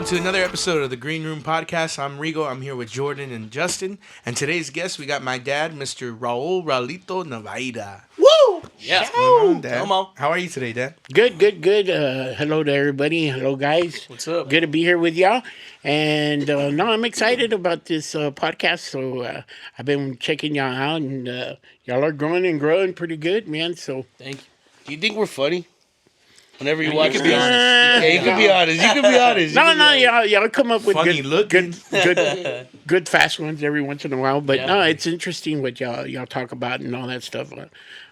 welcome to another episode of the Green Room Podcast. I'm Rigo. I'm here with Jordan and Justin. And today's guest, we got my dad, Mr. Raulito Navaira. Woo! Yeah. What's going on, Dad? Come on. How are you today, Dad? Good. Hello to everybody. Hello, guys. What's up? Good to be here with y'all. And no, I'm excited about this podcast. So I've been checking y'all out, and y'all are growing pretty good, man. So Thank you. Do you think we're funny? Whenever you watch, can be honest. Yeah, you can be honest. You can be honest. Y'all come up with Funny looking. good fast ones every once in a while. But Yeah. no, it's interesting what y'all talk about and all that stuff.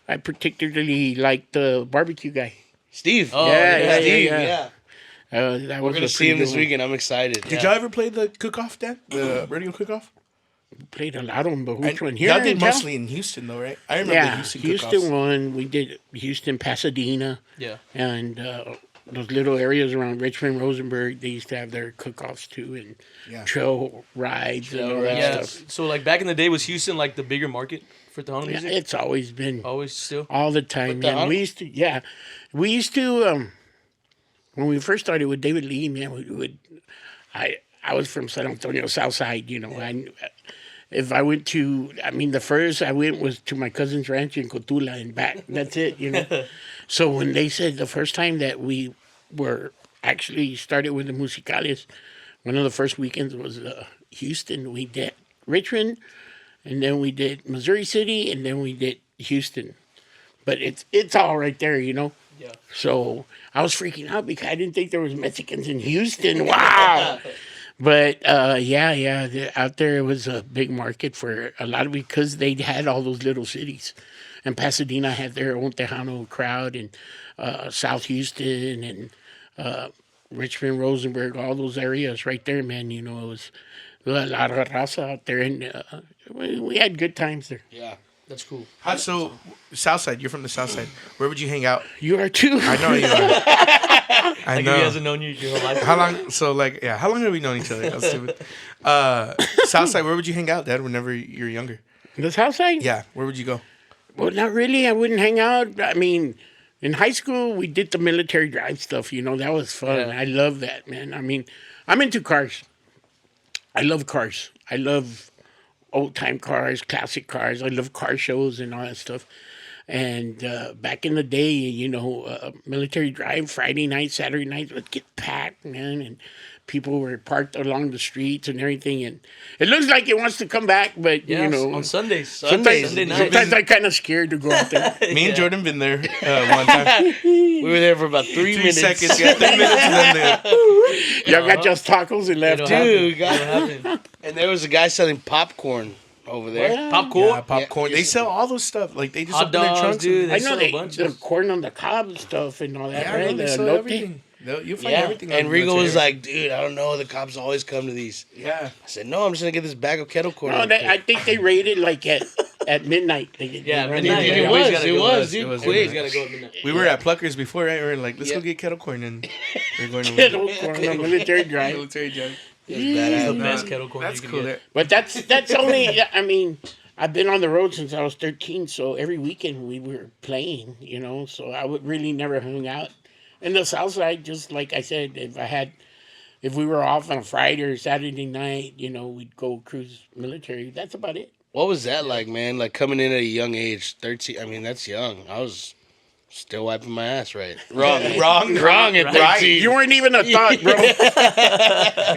I particularly like the barbecue guy. Steve. Oh, yeah, Steve. yeah. That We're was gonna see him this weekend. I'm excited. Did y'all ever play the cook-off, Dad? The radio cook-off? Played a lot of them, but which one? Here Y'all did in town? mostly in Houston, though, right? I remember the Houston cook-offs. one. We did Houston, Pasadena. Yeah. And those little areas around Richmond, Rosenberg, they used to have their cook-offs too, and trail rides and all that Yeah. stuff. So, like, back in the day, was Houston, like, the bigger market for Tejano Yeah, music? it's always been Always still? all the time, With Tejano? man. We used to when we first started with David Lee, man, I was from San Antonio, South Side, you know. If I went the first I went was to my cousin's ranch in Cotula and back. That's it, you know. So when they said the first time that we were actually started with the Musicales, one of the first weekends was Houston. We did Richmond, and then we did Missouri City, and then we did Houston. But it's all right there, you know. Yeah. So I was freaking out because I didn't think there was Mexicans in Houston. Wow. But out there it was a big market for a lot of, because they had all those little cities, and Pasadena had their own Tejano crowd, and South Houston and Richmond, Rosenberg, all those areas right there, man. You know, it was a lot of raza out there, and we had good times there. Yeah. That's cool. So, Southside, you're from the Southside. Where would you hang out? You are too. I know you are. I Like, know. if he hasn't known you your whole life. How long? So, like, how long have we known each other? That's stupid. Southside, where would you hang out, Dad, whenever you're younger? The South Side? Yeah, where would you go? Well, not really. I wouldn't hang out. I mean, in high school, we did the military drive stuff. You know, that was fun. Yeah. I love that, man. I mean, I'm into cars. I love cars. I love old-time cars, classic cars. I love car shows and all that stuff. And back in the day, you know, military drive, Friday nights, Saturday nights would get packed, man, and people were parked along the streets and everything. And it looks like it wants to come back, but, Yeah, you know. on Sundays. Sometimes Sunday night. I'm kind of scared to go out there. Me and Jordan been there one time. We were there for about 3 minutes. 3 seconds, yeah, 3 minutes, and then Y'all got just tacos and left. It'll Dude, happen. It'll happen. And there was a guy selling popcorn over there. Popcorn? yeah, popcorn. They sell all those stuff. Like, they just Hot open their dogs, trunks. dude. I They know sell a bunch the of corn on the cob stuff and all that, Yeah, I right? know they The sell elote. everything. You'll find Yeah. everything. And on Rigo was military. like, dude, I don't know. The cops always come to these. Yeah. I said, no, I'm just going to get this bag of kettle corn. No, real quick. I think they raided like at midnight. Yeah, run midnight. in It there. was, Always gotta it go was, there. dude. It was Quick. You gotta go at midnight. We were at Pluckers before, right? We were like, let's Yeah. go get kettle corn, and we're going to Kettle corn on military drive. military drive. The Badass. best kettle corn That's you cool. can get. But that's only. I mean, I've been on the road since I was 13, so every weekend we were playing. You know, so I would really never hung out in the South Side. Just like I said, if we were off on a Friday or Saturday night, you know, we'd go cruise military. That's about it. What was that like, man? Like coming in at a young age, 13. I mean, that's young. I was still wiping my ass, right? Wrong at 13. You weren't even a thought, bro.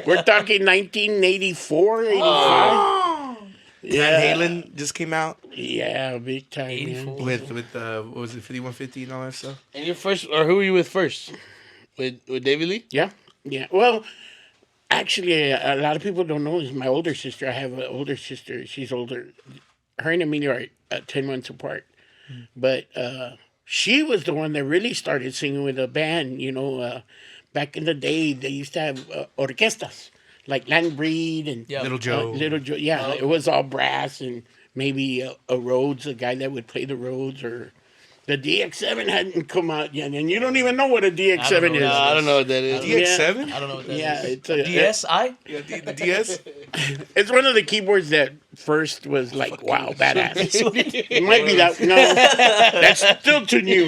We're talking 1984, 85. Van Halen just came out Yeah, big time, 84. man. with what was it, 5150 and all that stuff. And your first, or who were you with first? With David Lee? Yeah. Well, actually, a lot of people don't know is my older sister. I have an older sister. She's older. Her and Emilio are 10 months apart. But she was the one that really started singing with a band. You know, back in the day, they used to have orquestas, like Land Breed and Yeah. Little Joe. Little Joe. Yeah, it was all brass and maybe a Rhodes, a guy that would play the Rhodes, or the DX7 hadn't come out yet, and you don't even know what a DX7 know. is. No, I don't know what that is. DX7? I don't know what that is. Yeah, it's a DSI? Yeah, the DS. It's one of the keyboards that first was like, wow, badass. It might be that. No, that's still too new.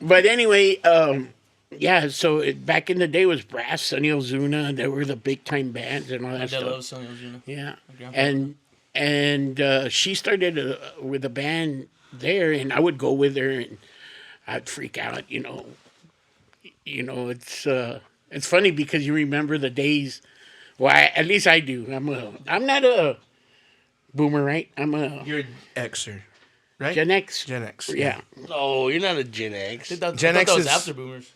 But anyway, yeah, so back in the day it was Brass, Sonny Ozuna. They were the big time bands and all My that dad stuff. loves Sonny Ozuna. Yeah, My grandpa. and she started with a band there, and I would go with her, and I'd freak out. It's funny because you remember the days. Well, at least I do. I'm not a boomer, right? I'm a You're an Xer, right? Gen X. Gen X. Yeah, No, you're not a Gen X. I thought Gen that X was is- after boomers.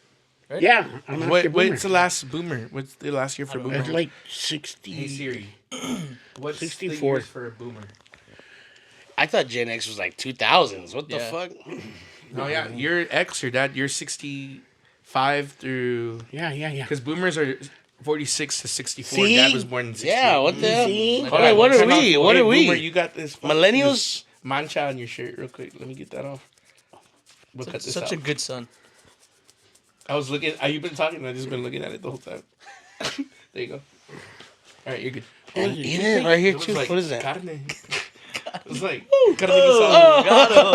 Right? yeah. I'm after boomer. What's the last boomer? What's the last year for boomer? It's like 60. Hey Siri, what's 64. the years for a boomer? I thought Gen X was like 2000s. What the Yeah. fuck? Oh yeah, you're Xer, Dad. You're 65 through Yeah. because boomers are 46 to 64. See? Dad was born in 68. Yeah, what the hell? See? Hold on, what are Time out. we? What Hey, are we? Boomer, you got this. Millennials? This mancha on your shirt, real quick. Let me get that off. We'll cut this Such out. a good son. I was looking. You've been talking. I just been looking at it the whole time. There you go. All right, you're good. Yeah, right here It was too. like What is that? carne. It was like carne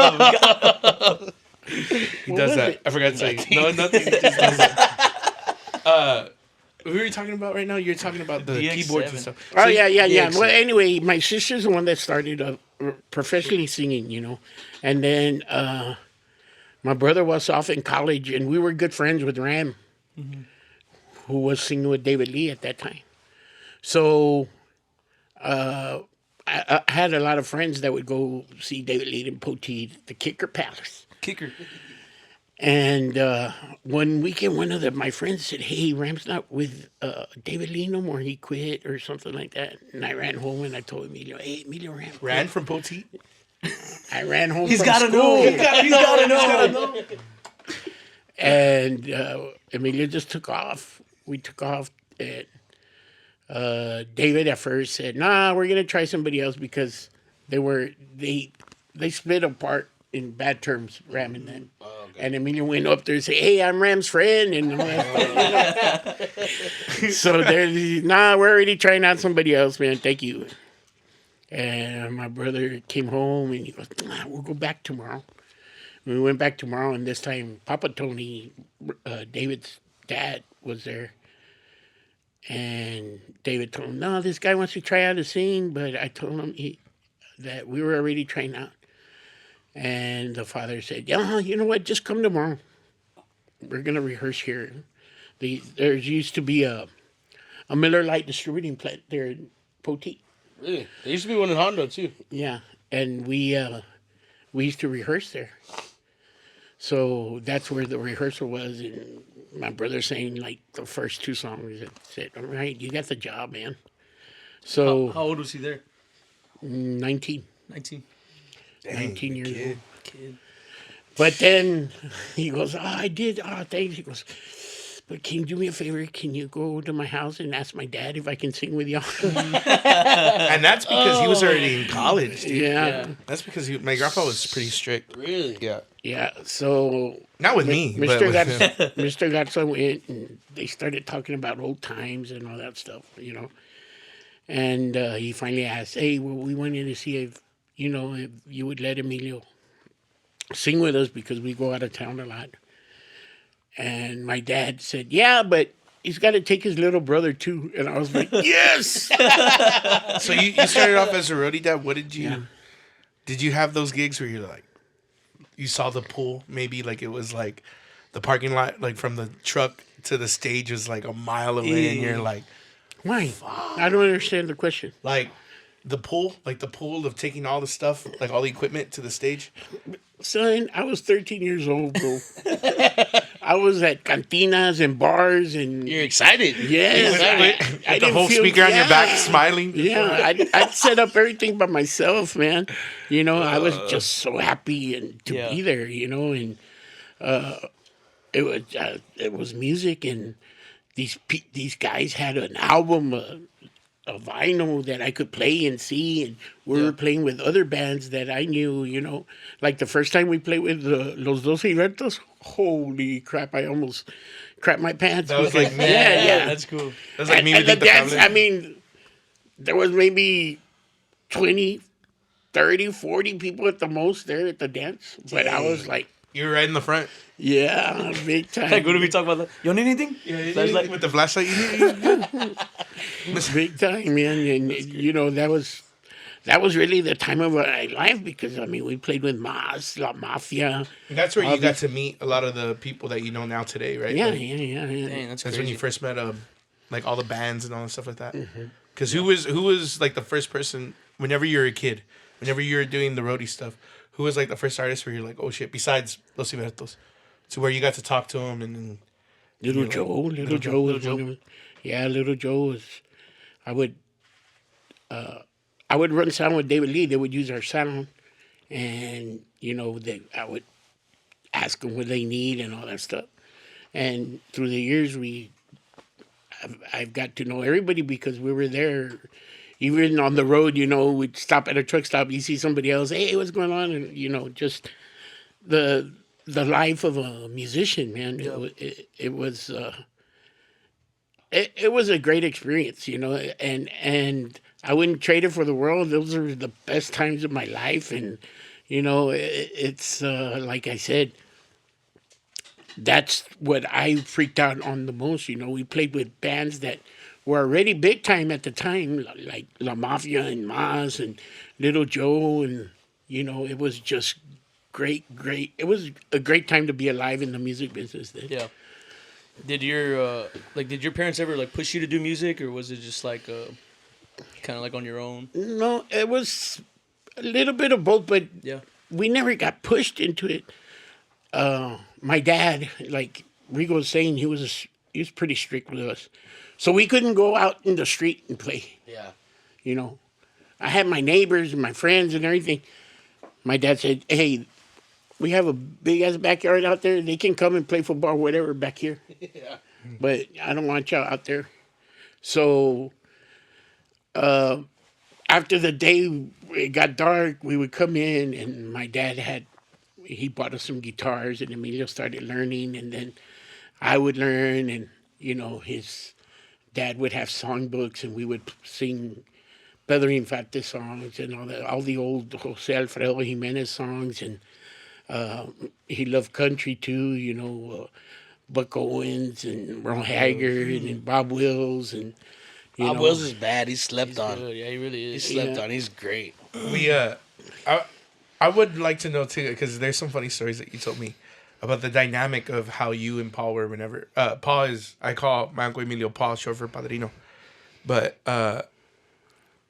guisada. He does was that. it? I forgot to say. No, nothing. He just does that. Who are you talking about right now? You're talking about the DX7. keyboards and stuff. Oh, So yeah. DX7. Well, anyway, my sister's the one that started professionally singing, And then my brother was off in college, and we were good friends with Ram, who was singing with David Lee at that time. So I had a lot of friends that would go see David Lee in Poteet, the Kicker Palace. Kicker. And one weekend, one of my friends said, "Hey, Ram's not with David Lee no more. He quit or something like that." And I ran home and I told Emilio, "Hey, Emilio Ram quit." Ran from Poteet. I ran home He's from gotta school. know. He's gotta know. And Emilio just took off. We took off. And David at first said, "Nah, we're gonna try somebody else," because they split apart in bad terms, Ram and them. And Emilio went up there and said, "Hey, I'm Ram's friend," and all that stuff. So nah, we're already trying out somebody else, man. Thank you. And my brother came home and he goes, "Nah, we'll go back tomorrow." We went back tomorrow, and this time Papa Tony, David's dad, was there. And David told him, "No, this guy wants to try out to sing," but I told him that we were already trying out. And the father said, "Yeah, you know what? Just come tomorrow. We're going to rehearse here." There used to be a Miller Lite distributing plant there in Poteet. Really? There used to be one in Hondo too. Yeah, and we used to rehearse there. So that's where the rehearsal was, and my brother sang like the first two songs and said, "All right, you got the job, man." So How old was he there? 19 years old. Kid. But then he goes, "Oh, I did. Oh, thanks." He goes, "But can you do me a favor? Can you go to my house and ask my dad if I can sing with y'all?" And that's because he was already in college, dude. Yeah. That's because my grandpa was pretty strict. Really? Yeah. Yeah. So Not with me, but Mr. with him. Mr. Garza went and they started talking about old times and all that stuff, And he finally asked, "Hey, well, we wanted to see if you would let Emilio sing with us because we go out of town a lot." And my dad said, "Yeah, but he's got to take his little brother too." And I was like, "Yes!" So you started off as a roadie, Dad. What did you... Did you have those gigs where you're like... You saw the pool, maybe like it was like the parking lot, like from the truck to the stage was like a mile away, and you're like... Why? I don't understand the question. Like the pool of taking all the stuff, like all the equipment to the stage. Son, I was 13 years old, bro. I was at cantinas and bars and... You're excited. Yes, With I the didn't whole feel- speaker on your back, yeah. smiling. Yeah, I'd set up everything by myself, man. I was just so happy and to Yeah. be there, and it was music, and these guys had an album, a vinyl that I could play and see, and we were playing with other bands that I knew, Like the first time we played with Los Dos Gigantes, holy crap, I almost crapped my pants. That was like, because- man, yeah. That's cool. That's like me And with the the dance, family. I mean, there was maybe 20, 30, 40 people at the most there at the dance. But I was like You were right in the front. Yeah, big time. Like, what do we talk about? That? You don't need anything? Flashlight? With the flashlight. Big time, man. And you know, that was really the time of my life because I mean we played with Mas, La Mafia. That's where you got to meet a lot of the people that you know now today, right? Yeah, Like, yeah. Dang, that's when crazy. you first met like all the bands and all that stuff like that. Because who was like the first person whenever you were a kid, whenever you were doing the roadie stuff, who was like the first artist where you're like, oh shit, besides Los Ibertos, to where you got to talk to him and Little Joe was one of them. Yeah, Little Joe was. I would run sound with David Lee. They would use our sound, and you know, I would ask them what they need and all that stuff. And through the years, I've got to know everybody because we were there. Even on the road, you know, we'd stop at a truck stop. You see somebody else, hey, what's going on? And you know, just the life of a musician, man. Yeah. It was. It was a great experience, you know, and I wouldn't trade it for the world. Those are the best times of my life, and you know, it's like I said, that's what I freaked out on the most. You know, we played with bands that were already big time at the time, like La Mafia and Mas and Little Joe, and you know, it was just great. It was a great time to be alive in the music business then. Yeah. Did your parents ever like push you to do music, or was it just like kind of like on your own? No, it was a little bit of both, but Yeah. we never got pushed into it. My dad, like Rigo was saying, he was pretty strict with us, so we couldn't go out in the street and play. Yeah. You know, I had my neighbors and my friends and everything. My dad said, "Hey, we have a big ass backyard out there. They can come and play football, whatever, back here. Yeah. But I don't want y'all out there." So after the day it got dark, we would come in, and my dad he bought us some guitars, and Emilio started learning, and then I would learn, and you know, his dad would have songbooks, and we would sing Pedro Infante songs and all the old Jose Alfredo Jimenez songs, and he loved country too, you know, Buck Owens and Merle Haggard and Bob Wills, and Bob Wills is bad. He's slept He's on. good. Yeah, he really He's is. slept on. He's great. I would like to know too, because there's some funny stories that you told me about the dynamic of how you and Paul were whenever Paul is, I call my uncle Emilio Paul, short for Padrino, but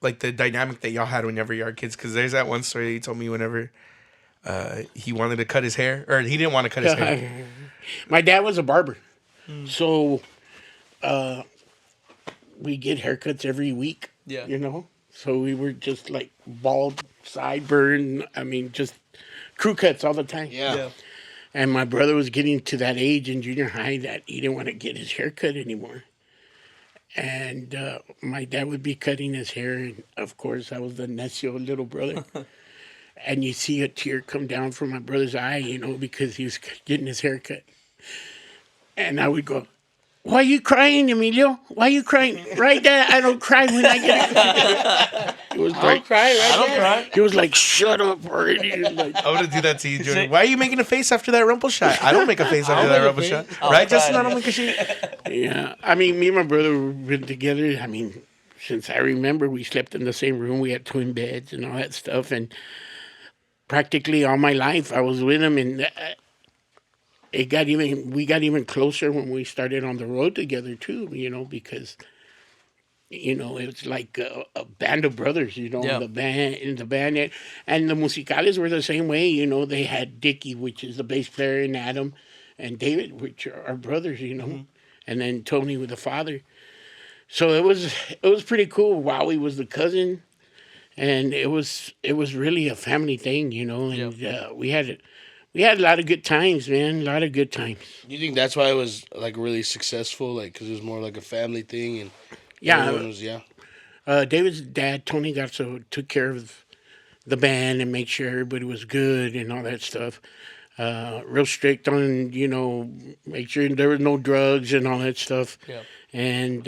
like the dynamic that y'all had whenever you were kids, because there's that one story that you told me whenever he wanted to cut his hair, or he didn't want to cut his hair. My dad was a barber, so we get haircuts every week. Yeah. You know, so we were just like bald, sideburn. I mean, just crew cuts all the time. Yeah. And my brother was getting to that age in junior high that he didn't want to get his hair cut anymore. And my dad would be cutting his hair, and of course I was the necio little brother. And you see a tear come down from my brother's eye, you know, because he was getting his hair cut. And I would go, "Why are you crying, Emilio? Why are you crying?" "Right, Dad, I don't cry when I get it." It was I don't cry, right? I don't cry. He was like, "Shut up already." Like, I want to do that to you, Jordan. Why are you making a face after that rumple shot? I don't make a face after that rumple shot. Right, Justin? I don't make a shit. yeah. I mean, me and my brother have been together. I mean, since I remember, we slept in the same room. We had twin beds and all that stuff. And practically all my life, I was with him. And we got even closer when we started on the road together, too, you know, because, you know, it was like a band of brothers, you know, Yeah. the band. And the Musicales were the same way, you know. They had Dickie, which is the bass player, and Adam, and David, which are our brothers, you know, and then Tony with the father. So it was pretty cool. Wowie was the cousin, and it was really a family thing, you know. And we had a lot of good times, man. A lot of good times. Do you think that's why it was like really successful? Like, because it was more like a family thing, and Yeah. everyone was, David's dad, Tony Garza, took care of the band and made sure everybody was good and all that stuff. Real strict on, you know, make sure there was no drugs and all that stuff. Yeah. And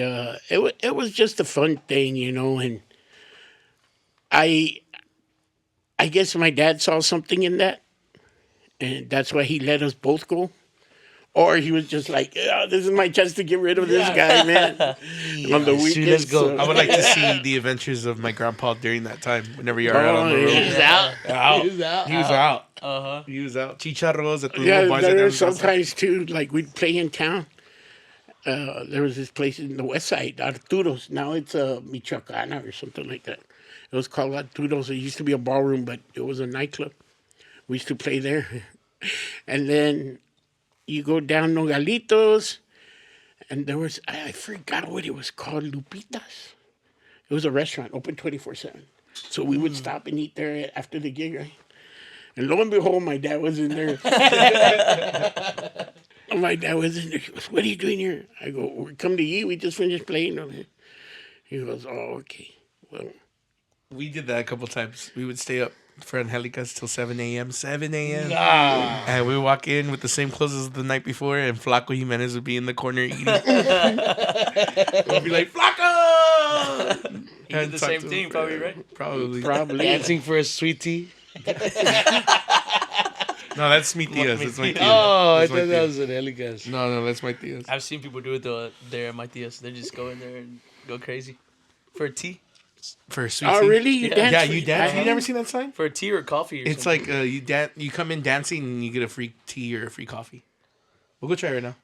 it was just a fun thing, you know. And I guess my dad saw something in that, and that's why he let us both go. Or he was just like, oh, this is my chance to get rid of this guy, man. On the weekends. Let's go. I would like to see the adventures of my grandpa during that time. Whenever you're out on the road, He's out. He was out. Uh-huh. He was out. Chicharros at the Yeah, little bars. there that were sometimes too, like we'd play in town. There was this place in the west side, Arturo's. Now it's Michoacana or something like that. It was called Arturo's. It used to be a ballroom, but it was a nightclub. We used to play there. And then you go down Nogalitos, and there was, I forgot what it was called, Lupitas. It was a restaurant, open 24/7. So we would stop and eat there after the gig, right? And lo and behold, my dad was in there. My dad was in there. He goes, what are you doing here? I go, we're coming to eat. We just finished playing. He goes, oh, okay. Well, we did that a couple times. We would stay up for Angelicas till 7 a.m. 7 a.m. And we walk in with the same clothes as the night before, and Flaco Jimenez would be in the corner eating. We'd be like, Flaco! He did the same thing, probably, right? Probably. Dancing for a sweet tea. No, that's mi tias. That's my tias. Oh, I That's my thought that tias. was an Elicas. No, that's my tias. I've seen people do it though. There at my tias, they just go in there and go crazy for a tea, For a sweet oh, tea. really? You dance? Yeah, you dance. You never seen that sign? for a tea or coffee. Or It's something. like you come in dancing and you get a free tea or a free coffee. We'll go try it right now.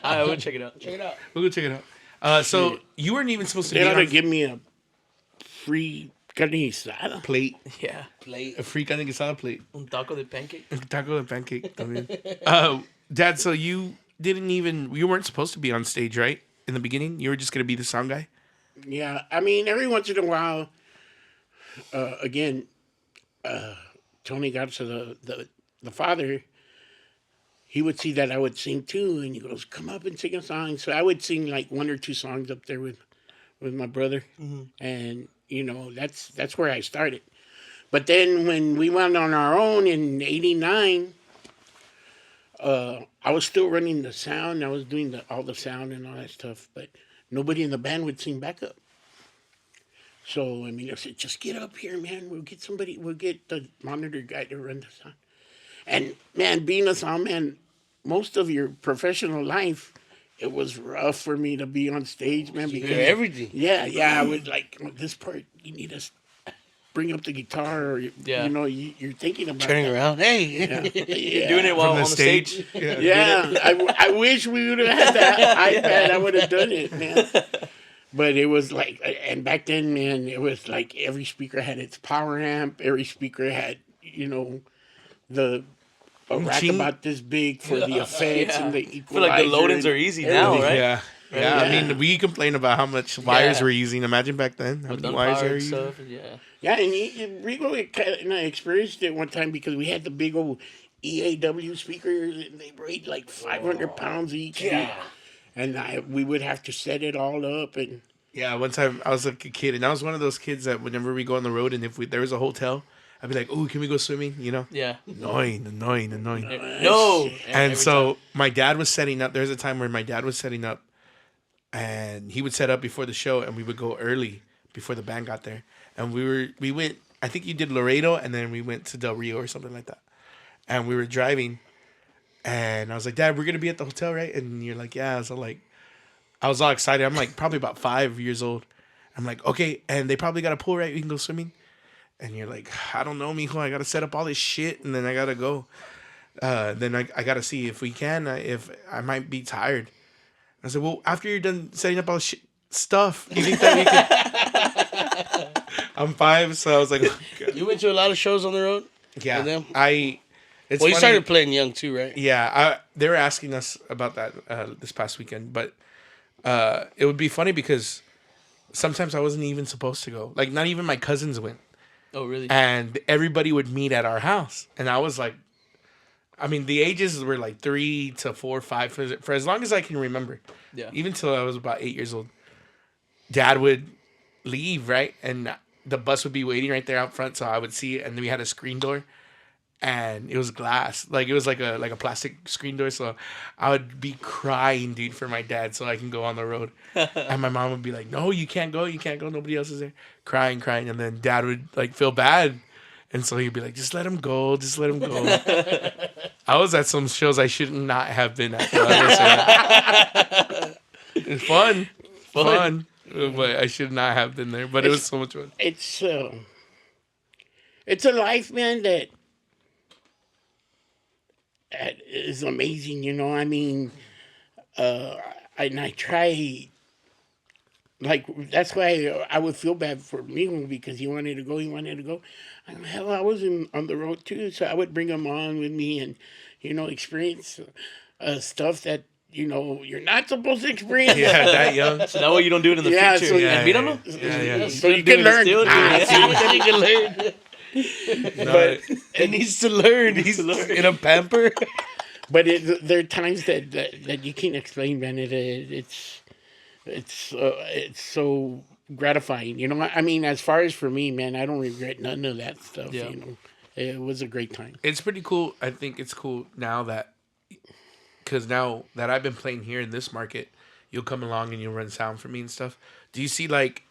I would check it out. Check it out. We'll go check it out. So you weren't even supposed to They be ought to on give me a free carne asada. plate. Yeah, A free carne asada plate. un taco de pancake. Taco and pancake. También. Dad, so you weren't supposed to be on stage, right? In the beginning? You were just going to be the sound guy? Yeah, I mean, every once in a while, Tony Garza, the father, he would see that I would sing too, and he goes, come up and sing a song. So I would sing like one or two songs up there with my brother. And, you know, that's where I started. But then when we went on our own in 89, I was still running the sound. I was doing all the sound and all that stuff, but nobody in the band would sing backup. So, I mean, I said, just get up here, man. We'll get the monitor guy to run the sound. And, man, being a sound man, most of your professional life, it was rough for me to be on stage, man. You Because hear everything. yeah, I would like, this part, you need to bring up the guitar, or, you know, you're thinking about Turning that. around. Hey. Yeah. Doing it while From on the the stage. Yeah, I wish we would have had that iPad. I would have done it, man. But it was like, and back then, man, it was like every speaker had its power amp. Every speaker had, you know, a rack about this big for the effects and the equalizer. I feel like the load-ins are easy now, right? Yeah. Yeah, I mean, we complain about how much wires we're using. Imagine back then. How many wires are you using? Stuff, yeah. Yeah, and Rigo kind of experienced it one time because we had the big old EAW speakers, and they weighed like 500 pounds each. Yeah. And we would have to set it all up. And Yeah, one time I was like a kid, and I was one of those kids that whenever we go on the road, and if there was a hotel, I'd be like, "Oh, can we go swimming?" You know? Yeah. Annoying. No. And so my dad was setting up. There's a time where my dad was setting up, and he would set up before the show, and we would go early before the band got there. And we went. I think you did Laredo, and then we went to Del Rio or something like that. And we were driving, and I was like, "Dad, we're gonna be at the hotel, right?" And you're like, "Yeah." So like, I was all excited. I'm like probably about 5 years old. I'm like, "Okay," and they probably got a pool, right? We can go swimming. And you're like, "I don't know, mijo. I gotta set up all this shit, and then I gotta go. Then I gotta see if we can. If I might be tired." I said, "Well, after you're done setting up all this stuff, you think that we could?" I'm 5, so I was like, "Okay." You went to a lot of shows on the road? Yeah, with them? It's Well, you funny. started playing young too, right? Yeah, they were asking us about that this past weekend, but it would be funny because sometimes I wasn't even supposed to go. Like, not even my cousins went. Oh, really? And everybody would meet at our house. And I was like, I mean, the ages were like 3 to 4, 5, for as long as I can remember. Yeah. Even till I was about 8 years old. Dad would leave, right? And the bus would be waiting right there out front, so I would see it. And then we had a screen door. And it was glass. Like, it was like a plastic screen door. So I would be crying, dude, for my dad so I can go on the road. And my mom would be like, "No, you can't go. You can't go. Nobody else is there." Crying. And then Dad would, like, feel bad. And so he'd be like, just let him go. Just let him go. I was at some shows I should not have been at. It's fun. Fun. But I should not have been there. But it was so much fun. It's a life, man, that is amazing, you know. I mean, and I try, like, that's why I would feel bad for Mijo because he wanted to go. Hell, I was on the road too, so I would bring him on with me and, you know, experience stuff that, you know, you're not supposed to experience. Yeah, that young. So that way you don't do it in the future. So And beat him? Yeah. So you can learn. You can learn. But He needs to learn. He's in a pamper. But there are times that you can't explain, man. It's so gratifying, you know. I mean, as far as for me, man, I don't regret none of that stuff. Yeah. You know, it was a great time. it's pretty cool. I think it's cool now that, because now that I've been playing here in this market, you'll come along and you'll run sound for me and stuff. Do you see like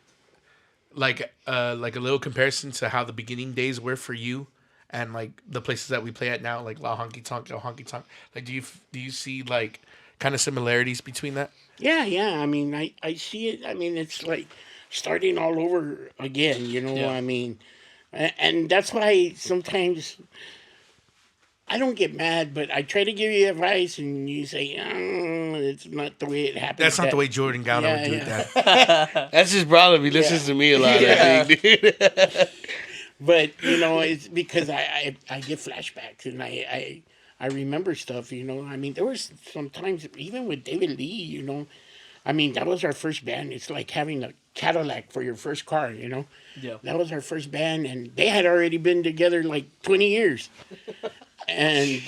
a little comparison to how the beginning days were for you and like the places that we play at now, like La Honky Tonk, El Honky Tonk? Like, do you see like kind of similarities between that? Yeah. I mean, I see it. I mean, it's like starting all over again, you know. Yeah. I mean, and that's why sometimes I don't get mad, but I try to give you advice, and you say, it's not the way it happens. That's not the way Jordan Gowda would do it, Dad. That's his problem. He listens to me a lot, I think, dude. But, you know, it's because I get flashbacks, and I remember stuff, you know. I mean, there was sometimes, even with David Lee, you know, I mean, that was our first band. It's like having a Cadillac for your first car, you know. Yeah. That was our first band, and they had already been together like 20 years. And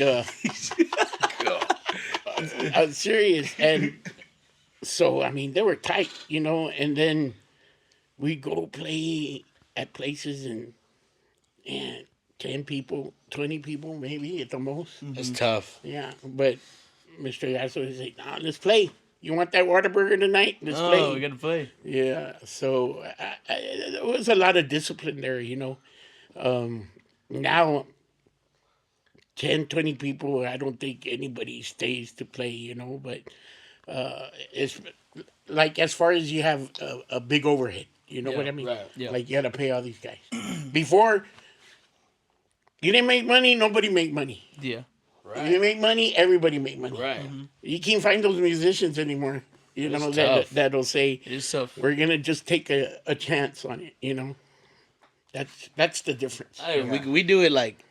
I'm serious. And so, I mean, they were tight, you know, and then we go play at places and 10 people, 20 people maybe at the most. It's tough. Yeah, but Mr. Garza was like, nah, let's play. You want that Whataburger tonight? Let's play. Oh, we got to play. Yeah, so there was a lot of discipline there, you know. Now, 10, 20 people, I don't think anybody stays to play, you know, but it's like as far as you have a big overhead, you know what I mean? Right. Yeah. Like you got to pay all these guys. Before, you didn't make money, nobody made money. Yeah. Right. You make money, everybody make money. Right. You can't find those musicians anymore, you know, tough. that'll say, It is tough. we're going to just take a chance on it, you know? That's the difference. We do it like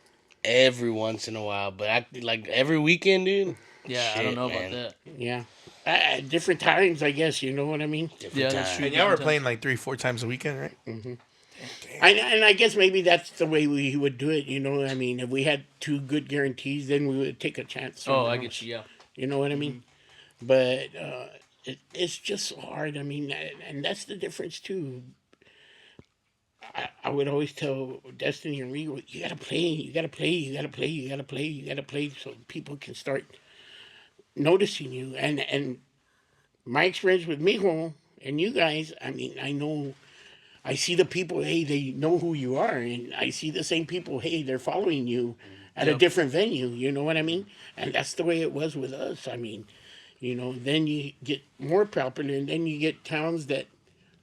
every once in a while, but like every weekend, dude. Yeah, I don't know about that. Yeah. At different times, I guess, you know what I mean? Yeah, that's true. And y'all were playing like 3-4 times a weekend, right? And I guess maybe that's the way we would do it, you know? I mean, if we had 2 good guarantees, then we would take a chance. Oh, I get you, yeah. You know what I mean? But it's just so hard. I mean, and that's the difference, too. I would always tell Destiny and Rigo, you got to play, so people can start noticing you. And my experience with Mijo and you guys, I mean, I see the people, hey, they know who you are. And I see the same people, hey, they're following you at a different venue. You know what I mean? And that's the way it was with us. I mean, you know, then you get more popular, and then you get towns that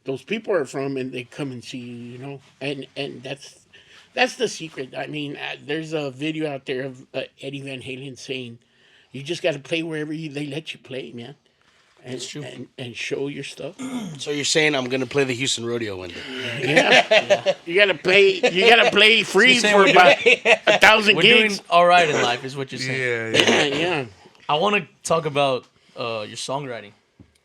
those people are from, and they come and see you, you know? And that's the secret. I mean, there's a video out there of Eddie Van Halen saying, you just got to play wherever they let you play, man. And, That's true. And show your stuff. So you're saying I'm gonna play the Houston Rodeo one day? Yeah. You gotta play free saying for we're about 1,000 We're gigs. doing all right in life, is what you're saying. Yeah. I want to talk about your songwriting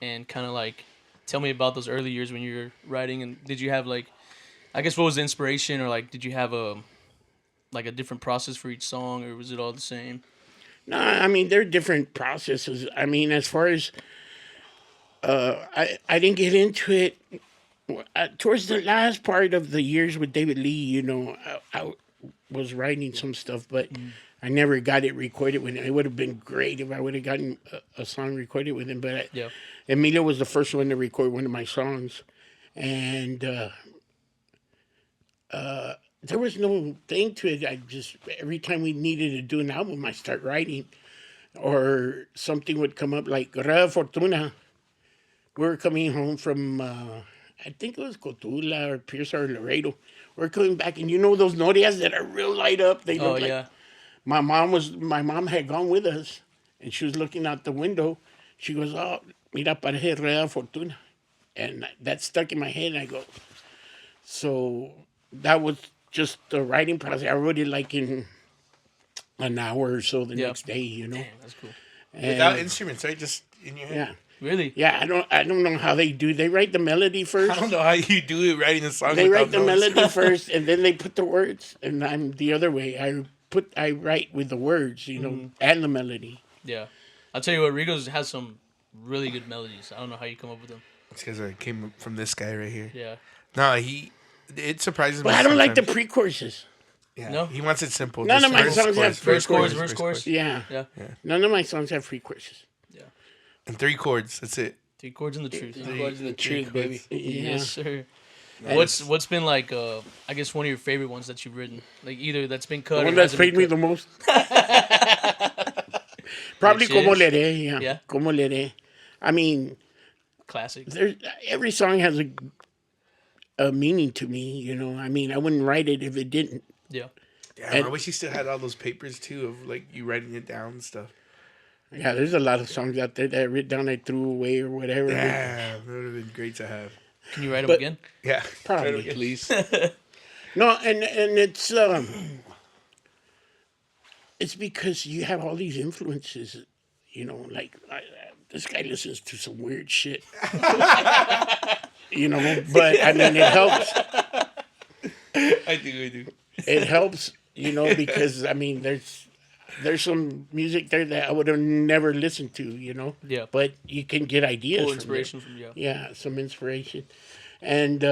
and kind of like tell me about those early years when you were writing. And did you have like, I guess, what was the inspiration, or like, did you have a different process for each song, or was it all the same? No, I mean, there are different processes. I mean, as far as I didn't get into it towards the last part of the years with David Lee. You know, I was writing some stuff, but I never got it recorded with him. It would have been great if I would have gotten a song recorded with him. But Emilio was the first one to record one of my songs, and there was no thing to it. I just, every time we needed to do an album, I start writing, or something would come up like Raya Fortuna. We were coming home from, I think it was Cotula or Pierce or Laredo. We're coming back, and you know those norias that are real light up. They Oh look like yeah. my mom had gone with us, and she was looking out the window. She goes, "Oh, mira, parece Raya Fortuna," and that stuck in my head. And I go, so that was just the writing process. I wrote it like in an hour or so the next day, you know. Damn, that's cool. Without instruments, right? Just in your head. Yeah. Really? Yeah, I don't know how they do. They write the melody first. I don't know how you do it writing a song. They write without the notes. melody first, and then they put the words. And I'm the other way. I write with the words, you know, and the melody. Yeah. I'll tell you what, Rigo's has some really good melodies. I don't know how you come up with them. It's because I came from this guy right here. Yeah. No, it surprises me. But I don't like the sometimes. pre-choruses. Yeah, No? he wants it simple. None Just of my verse, songs have Verse, chorus, pre-chorus. verse, chorus. Yeah. Yeah. None of my songs have pre-choruses. Yeah. And 3 chords. That's it. 3 chords in the truth. Chords in the truth, baby. Yeah. Yes, sir. And What's been like I guess one of your favorite ones that you've written? Like either that's been cut the or one that's hasn't been paid me cut. the most? Probably Which Como is? Le Re, yeah. Yeah. Como Le Re. I mean, Classic. every song has a meaning to me, you know. I mean, I wouldn't write it if it didn't. Yeah. Damn, And- I wish you still had all those papers too of like you writing it down and stuff. Yeah, there's a lot of songs out there that I wrote down, I threw away or whatever. Damn, that would have been great to have. Can you write them But- again? Yeah, Probably. Please. No, and it's because you have all these influences, you know, like this guy listens to some weird shit. You know, but I mean, it helps. I do. It helps, you know, because I mean, there's some music there that I would have never listened to, you know. Yeah. But you can get ideas. Full from inspiration there. from you. Yeah, some inspiration, and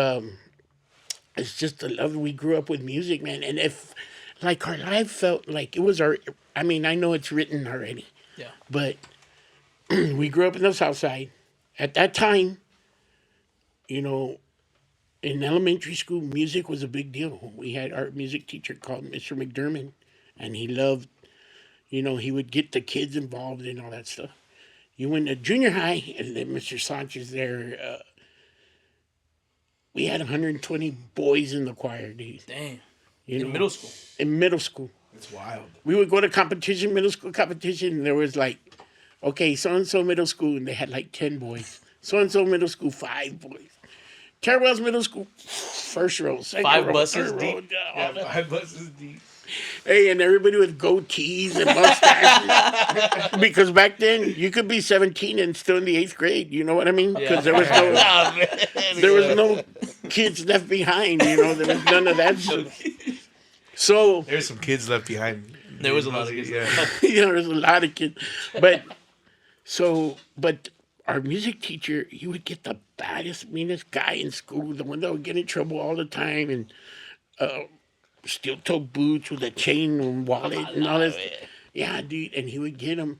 it's just the love we grew up with music, man. And if like our life felt like it was our, I mean, I know it's written already, Yeah. but we grew up in the South Side. At that time, you know, in elementary school, music was a big deal. We had our music teacher called Mr. McDermott, and he loved, you know, he would get the kids involved in all that stuff. You went to junior high, and then Mr. Sanchez there, we had 120 boys in the choir, dude. Damn. You know, In middle school. In middle school. It's wild. We would go to competition, middle school competition, and there was like, okay, so-and-so middle school, and they had like 10 boys. So-and-so middle school, 5 boys. Terwell's middle school, first row, second 5 row, buses third deep. row, Yeah, 5 buses deep. Hey, and everybody with goatees and mustaches. Because back then, you could be 17 and still in the 8th grade. You know what I mean? Because there was no kids left behind. You know, there was none of that shit. So There's some kids left behind. There was a lot of kids. Yeah. you know, there's a lot of kids. But our music teacher, he would get the baddest, meanest guy in school, the one that would get in trouble all the time, and steel-toe boots with a chain and wallet and all this. Yeah, dude. And he would get him.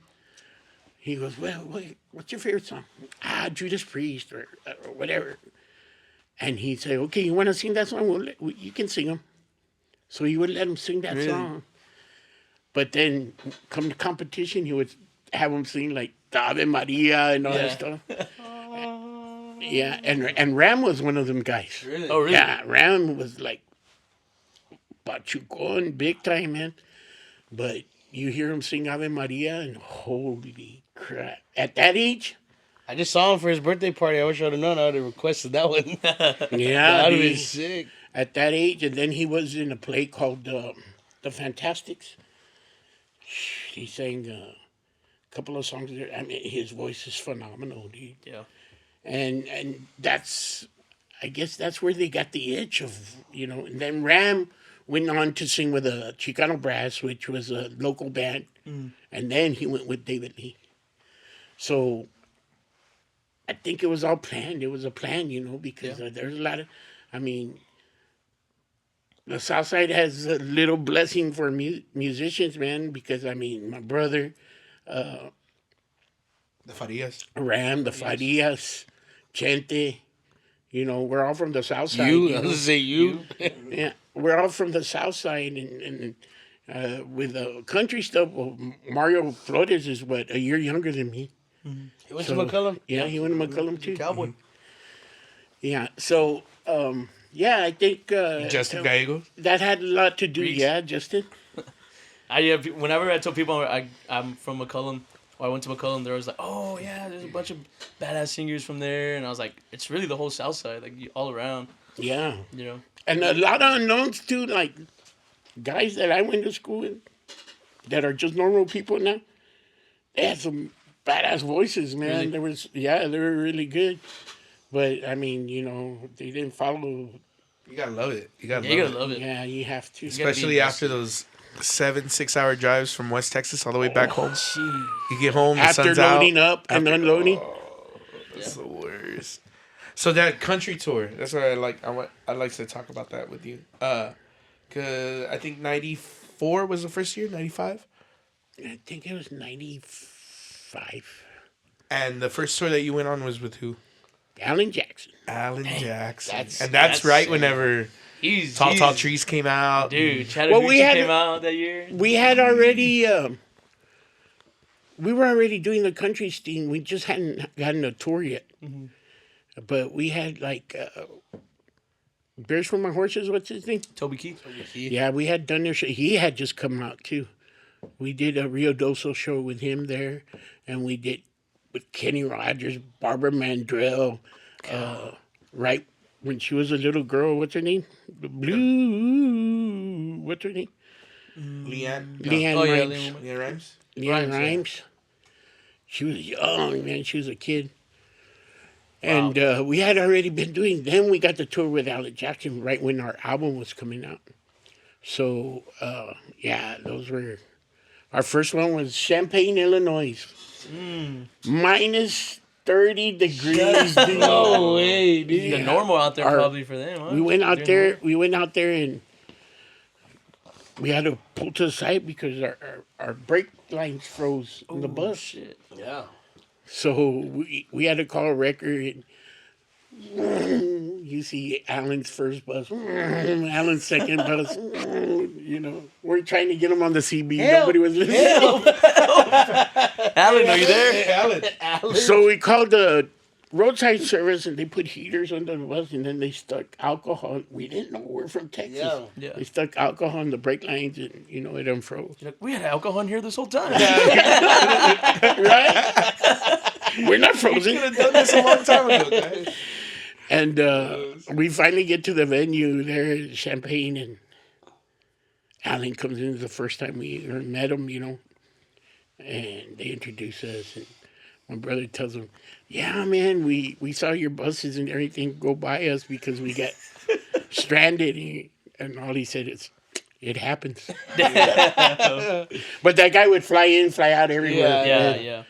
He goes, well, wait, what's your favorite song? Judas Priest or whatever. And he'd say, okay, you want to sing that song? You can sing them. So he would let him sing that song. But then, come to competition, he would have him sing like Ave Maria and all that stuff. Yeah, and Ram was one of them guys. Really? Oh, really? Yeah, Ram was like Pachucon, big time, man. But you hear him sing Ave Maria, and holy crap. At that age? I just saw him for his birthday party. I wish I would have known. I would have requested that one. Yeah, That would have been dude. sick. At that age, and then he was in a play called The Fantastics. He sang a couple of songs there. I mean, his voice is phenomenal, dude. Yeah. And that's, I guess that's where they got the itch of, you know. And then Ram went on to sing with a Chicano Brass, which was a local band. And then he went with David Lee. So I think it was all planned. It was a plan, you know, because there's a lot of, I mean, the South Side has a little blessing for musicians, man, because, I mean, my brother, The Farias. Ram, the Farias, Chente, you know, we're all from the South Side. You? You I was know? going to say you. Yeah. we're all from the South Side, and with country stuff. Well, Mario Flores is what, a year younger than me. He went to McCullum? Yeah, he went to McCullum too. Cowboy. Yeah. So, yeah, I think Justin Gallegos. that had a lot to do. Reeks. Yeah, Justin. Whenever I tell people I'm from McCullum, or I went to McCullum, they're always like, "Oh yeah, there's a bunch of badass singers from there," and I was like, "It's really the whole South Side, like all around." Yeah. You know. And a lot of unknowns too, like guys that I went to school with that are just normal people now. They had some badass voices, man. Really? They were really good. But I mean, you know, they didn't follow. You gotta love it. You gotta love it. Yeah, you have to. Especially after those 6-hour drives from West Texas all the way back home. Gee. You get home, the After sun's loading out. up and unloading. That's the worst. So that country tour, that's what I like. I'd like to talk about that with you. Cause I think 94 was the first year, 95. I think it was 95. And the first tour that you went on was with who? Alan Jackson. Alan Jackson. that's That's right sick. whenever He's Tall Trees came out. Dude, Chattahoochee came out that year. We had already. We were already doing the country scene. We just hadn't gotten a tour yet. Mm-hmm. But we had like Bears for My Horses. What's his name? Toby Keith. Yeah, we had done their show. He had just come out too. We did a Rio Doso show with him there, and we did with Kenny Rogers, Barbara Mandrell, right when she was a little girl. What's her name? Blue. What's her name? Leanne. Leanne Oh, yeah, Rimes. Leanne Rimes. Leanne Rimes. She was young, man. She was a kid. And we had already been doing. Then we got the tour with Alan Jackson right when our album was coming out. So yeah, those were. Our first one was Champaign, Illinois. Minus 30 degrees. Dude. No way, dude. The normal out there probably for them. Huh? We went out During there. the We went out there and we had to pull to the side because our brake lines froze in the bus. Shit. Yeah. So we had to call a record. You see Alan's first bus, Alan's second bus. You know, we're trying to get him on the CB. Nobody was listening. Alan, are you there? Alan. So we called the roadside service, and they put heaters under the bus, and then they stuck alcohol. We didn't know we're from Texas. Yeah. Yeah. They stuck alcohol in the brake lines, and you know it unfroze. You're like, we had alcohol in here this whole time. Right? We're not frozen. Could have done this a long time ago, guys. And we finally get to the venue there in Champaign, and Alan comes in. It's the first time we ever met him, you know. And they introduce us, and my brother tells him, "Yeah, man, we saw your buses and everything go by us because we got stranded." And all he said is, "It happens." But that guy would fly in, fly out everywhere. Yeah.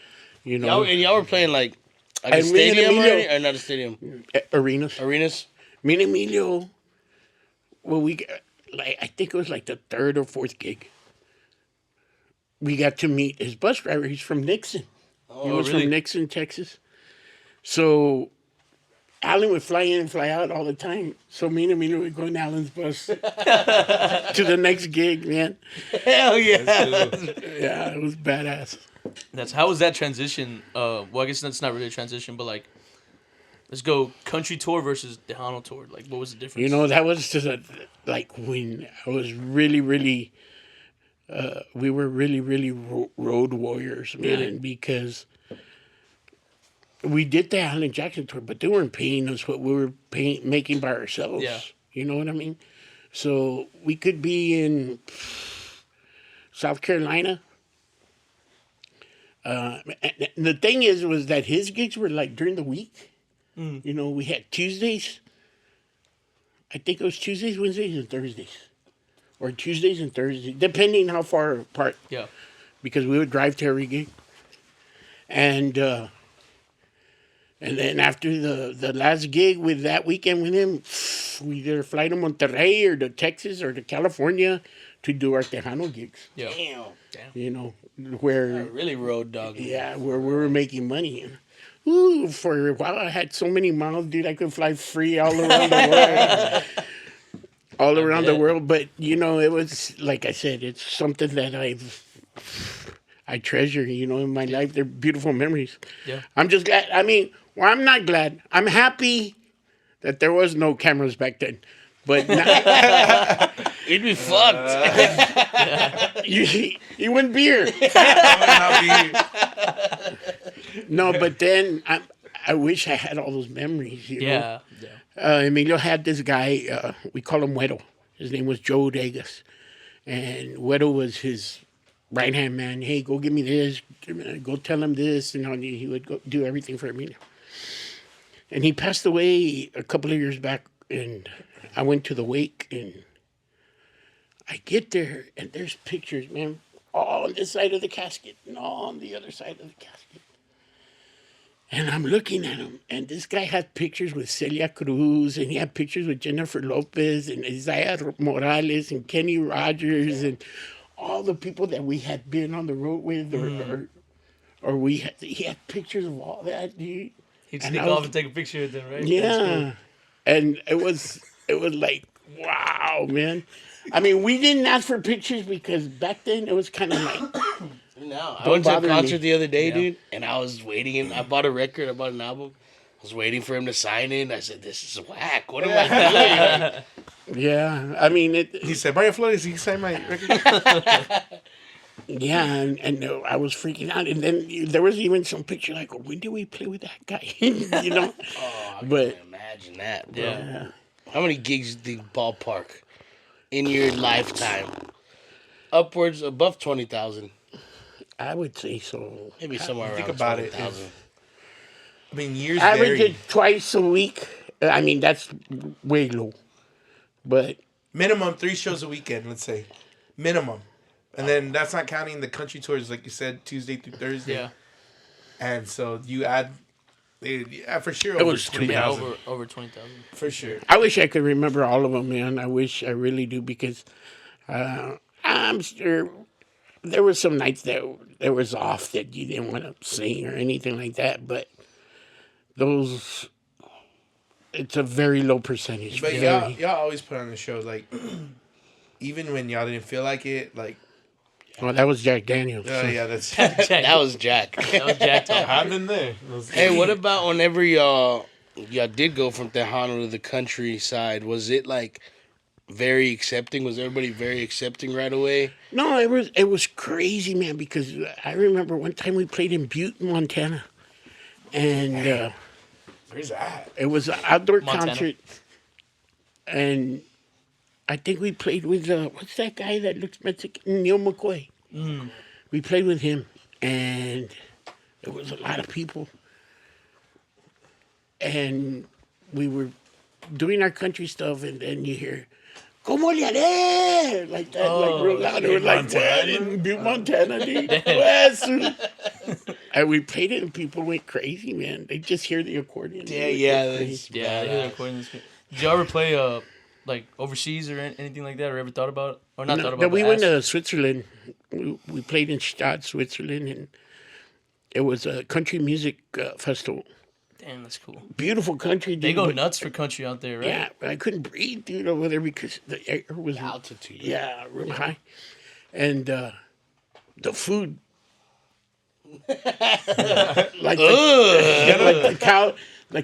You know, Y'all were playing like a And me and stadium Emilio- already? Or not a stadium? arenas. Arenas? Me and Emilio, well, I think it was like the third or fourth gig. We got to meet his bus driver. He's from Nixon. He was really? from Nixon, Texas. So Alan would fly in and fly out all the time. So me and Emilio would go in Alan's bus to the next gig, man. Hell yeah. Yeah, it was badass. How was that transition? Well, I guess that's not really a transition, but like, let's go country tour versus Tejano tour. Like, what was the difference? You know, that was just like when I was really, really, we were really, really road warriors, man, because we did the Alan Jackson tour, but they weren't paying us what we were making by ourselves. Yeah. You know what I mean? So we could be in South Carolina. And the thing was that his gigs were like during the week. You know, we had Tuesdays. I think it was Tuesdays, Wednesdays, and Thursdays. Or Tuesdays and Thursdays, depending how far apart. Yeah. Because we would drive to every gig. And then after the last gig with that weekend with him, we either fly to Monterrey or to Texas or to California to do our Tejano gigs. Yeah. Damn. You know, where... Really road dog. Yeah, where we were making money. Ooh, for a while I had so many miles, dude, I could fly free all around the world. all around the bet. world. But it was like I said, it's something that I treasure. In my life, they're beautiful memories. Yeah. I'm just glad. I mean, well, I'm not glad. I'm happy that there was no cameras back then. But now, You'd be fucked. you wouldn't be here. No, but then I wish I had all those memories. Yeah. Emilio had this guy, we call him Weddle. His name was Joe Degas. And Weddle was his right-hand man. Hey, go give me this. Go tell him this. And he would go do everything for Emilio. And he passed away a couple of years back. And I went to the wake. And I get there. And there's pictures, man, all on this side of the casket. And all on the other side of the casket. And I'm looking at him, and this guy had pictures with Celia Cruz, and he had pictures with Jennifer Lopez, and Isaiah Morales, and Kenny Rogers, and all the people that we had been on the road with, or he had pictures of all that, dude. He'd sneak off and take a picture with them, right? Yeah. And it was like, wow, man. I mean, we didn't ask for pictures because back then it was kind of like... No, I went to a concert the other day, dude, and I was waiting. I bought a record, I bought an album. I was waiting for him to sign in. I said, "This is whack. What am I doing?" Yeah, I mean, he said, "Mario Flores, he signed my record." Yeah, and I was freaking out. And then there was even some picture like, when did we play with that guy? Oh, I can imagine that, bro. Yeah. How many gigs do you ballpark in your lifetime? Upwards above 20,000. I would say so. Maybe somewhere around think about 20,000. it. I mean, years Average vary. it twice a week. I mean, that's way low. But Minimum 3 shows a weekend, let's say. Minimum. And then that's not counting the country tours, like you said, Tuesday through Thursday. Yeah. And so you add, for sure, It over was too 20,000. Over 20,000. For sure. I wish I could remember all of them, man. I really do, because I'm sure there were some nights that there was off that you didn't want to sing or anything like that, but those, it's a very low percentage. But y'all always put on the show, like, even when y'all didn't feel like it, like. Well, that was Jack Daniels. Oh, yeah, that's. That was Jack. That was Jack talking. I've been there. Hey, what about whenever y'all did go from Tejano to the countryside? Was it like very accepting? Was everybody very accepting right away? No, it was crazy, man, because I remember one time we played in Butte, Montana. And Where's that? it was an outdoor Montana. concert. And I think we played with, what's that guy that looks Mexican? Neil McCoy. Mm. We played with him. And there was a lot of people. And we were doing our country stuff, and then you hear, "Como le haré?" Like that, like real loud. It was like that in Butte, Montana, dude. And we played it, and people went crazy, man. They just hear the accordion. Yeah. Yeah, I hear the recordings. Did you ever play like overseas or anything like that, or ever thought about, or not thought about? No, we went to Switzerland. We played in Stade, Switzerland, and it was a country music festival. Damn, that's cool. Beautiful country, dude. They go nuts for country out there, right? Yeah, but I couldn't breathe, dude, over there because the air was Altitude. Yeah, real high. And the food. like the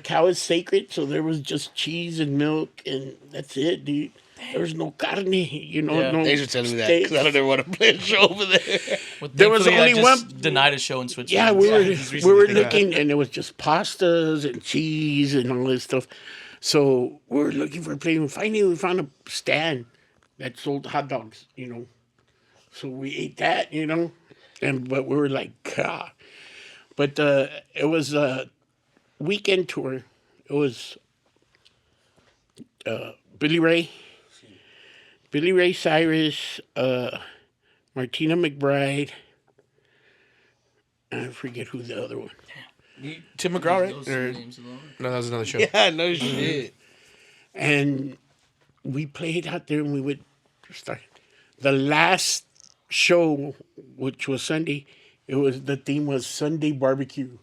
cow is sacred, so there was just cheese and milk, and that's it, dude. There was no carne, Yeah. no. Thanks for telling me that, steaks. because I don't ever want to play a show over there. Well, There was thankfully, only I just one- denied a show in Switzerland. Yeah, we just were recently did looking, and it was just pastas and cheese and all this stuff. So we were looking for a place, and finally we found a stand that sold hot dogs, So we ate that, but we were like, God. But it was a weekend tour. It was Billy Ray Cyrus, Martina McBride. I forget who the other one. Tim McGraw, right? Those Or, names alone. no, that was another show. Yeah, no shit. And we played out there, and we would start. The last show, which was Sunday, the theme was Sunday barbecue.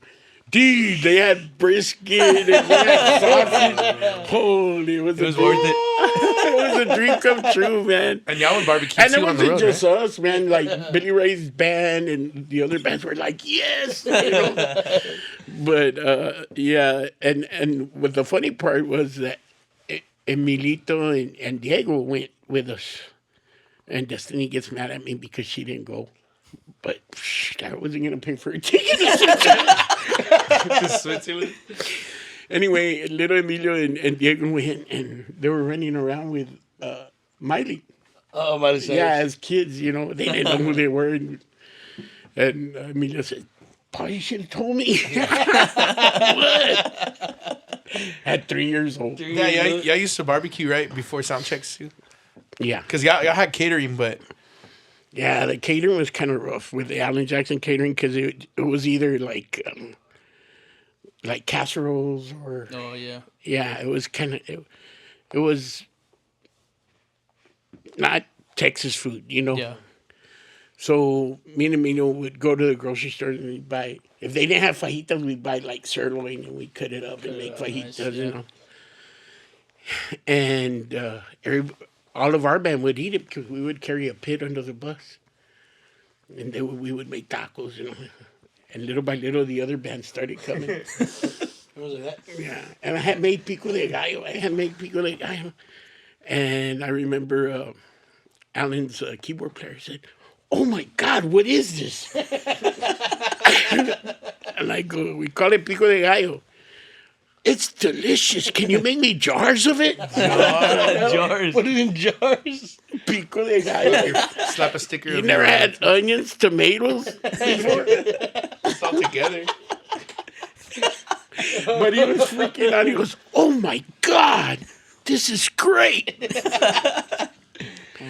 Dude, they had brisket and they had sausage. Holy, It was worth it. It was a dream come true, man. And y'all would barbecue And it too on the wasn't road, just right? us, man. Like Billy Ray's band and the other bands were like, yes, you know. But yeah, and what the funny part was that Emilito and Diego went with us, and Destiny gets mad at me because she didn't go. But I wasn't gonna pay for a ticket to Switzerland. Anyway, little Emilio and Diego went, and they were running around with Miley. Oh, Miley Cyrus. Yeah, as kids, you know, they didn't know who they were. And Emilio said, "Paul, you should have told me." What? At 3 years old. Yeah, y'all used to barbecue, right? Before sound checks, too? Yeah. Because y'all had catering, but... Yeah, the catering was kind of rough with the Alan Jackson catering because it was either like casseroles or... Oh, yeah. Yeah, it was kind of... It was not Texas food, you know? Yeah. So me and Emilio would go to the grocery store and we'd buy... If they didn't have fajitas, we'd buy like sirloin and we'd cut it up and make fajitas, nice, yeah. you know? And all of our band would eat it because we would carry a pit under the bus. And we would make tacos, you know? And little by little, the other bands started coming. Yeah, and I had made pico de gallo. And I remember Alan's keyboard player said, "Oh my God, what is this?" And I go, "We call it pico de gallo." "It's delicious. Can you make me jars of it?" Jars. Put it in jars. Pico de gallo. Slap a sticker. You never had onions, tomatoes before? It's all together. But he was freaking out. He goes, "Oh my God, this is great."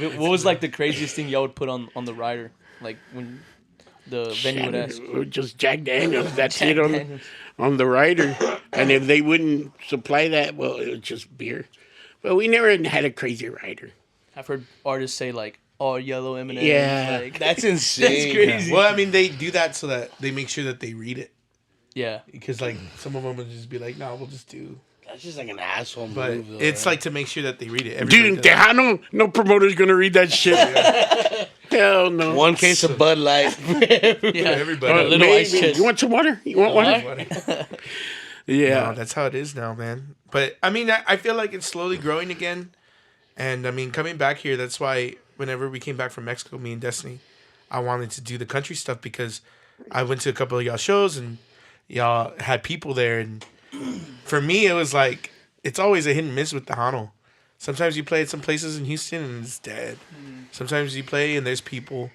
What was like the craziest thing y'all would put on the rider? Like when the venue would ask? Just Jack Daniels. That's Jack it Daniels. on the rider. And if they wouldn't supply that, well, it was just beer. But we never had a crazy rider. I've heard artists say like, "Oh, yellow M&Ms." Yeah. Like, That's insane. That's crazy. Well, I mean, they do that so that they make sure that they read it. Yeah. Because, like, some of them would just be like, no, we'll just do... That's just like an asshole But move. Though, it's right? like to make sure that they read it. Dude, in Everybody does. Tejano, no promoter's going to read that shit. Hell no. One case of Bud Light. Yeah. Everybody. little Maybe. ice chest. You want some water? You want water? Yeah. No, that's how it is now, man. But, I mean, I feel like it's slowly growing again. And, I mean, coming back here, that's why whenever we came back from Mexico, me and Destiny, I wanted to do the country stuff because I went to a couple of y'all shows and y'all had people there. And for me, it was like, it's always a hit and miss with Tejano. Sometimes you play at some places in Houston and it's dead. Sometimes you play and there's people.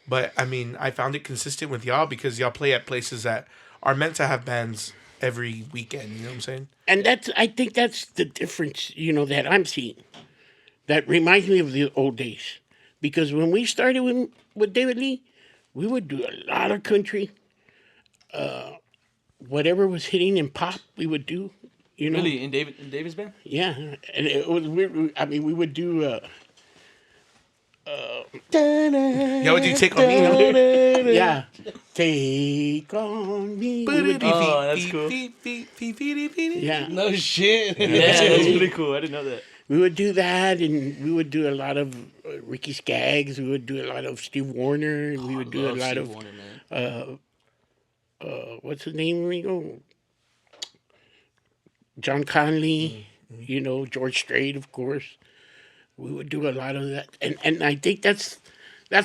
But, I mean, I found it consistent with y'all because y'all play at places that are meant to have bands every weekend. You know what I'm saying? And I think that's the difference, you know, that I'm seeing. That reminds me of the old days. Because when we started with David Lee, we would do a lot of country. Whatever was hitting in pop, we would do. You know? Really? In David's band? Yeah. And it was weird. I mean, we would do... Y'all would do Take On Me, no? yeah. Take on me. We would do, Oh, that's cool. yeah. No shit. Yeah, that's really cool. I didn't know that. We would do that, and we would do a lot of Ricky Skaggs. We would do a lot of Steve Wariner. And we would do a lot Steve of... Wariner, man. what's his name, Rigo? John Conley, you know, George Strait, of course. We would do a lot of that. And I think that's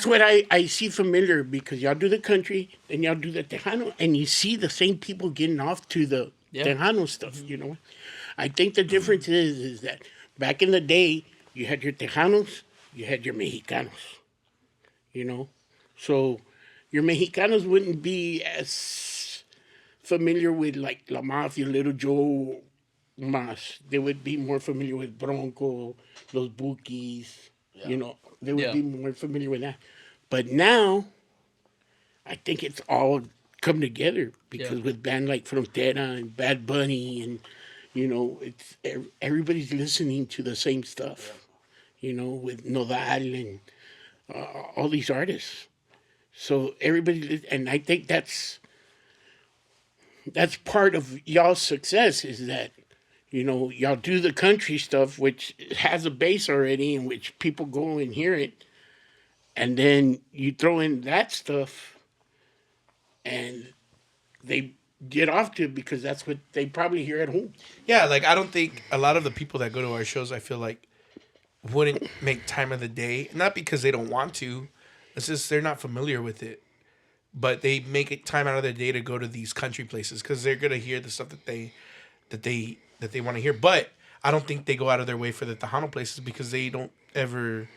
what I see familiar because y'all do the country, then y'all do the Tejano, and you see the same people getting off to the Tejano stuff, you know. I think the difference is that back in the day, you had your Tejanos, you had your Mexicanos, you know. So your Mexicanos wouldn't be as familiar with like La Mafia, Little Joe, Mas. They would be more familiar with Bronco, Los Bukis, you know. They would be more familiar with that. But now, I think it's all come together because with bands like Frontera and Bad Bunny and, you know, it's everybody's listening to the same stuff, you know, with Nodal and all these artists. So everybody, and I think that's part of y'all's success is that you know, y'all do the country stuff, which has a base already, in which people go and hear it, and then you throw in that stuff, and they get off to it because that's what they probably hear at home. Yeah, like I don't think a lot of the people that go to our shows, I feel like, wouldn't make time of the day. Not because they don't want to, it's just they're not familiar with it. But they make it time out of their day to go to these country places because they're gonna hear the stuff that they want to hear. But I don't think they go out of their way for the Tejano places because they don't ever.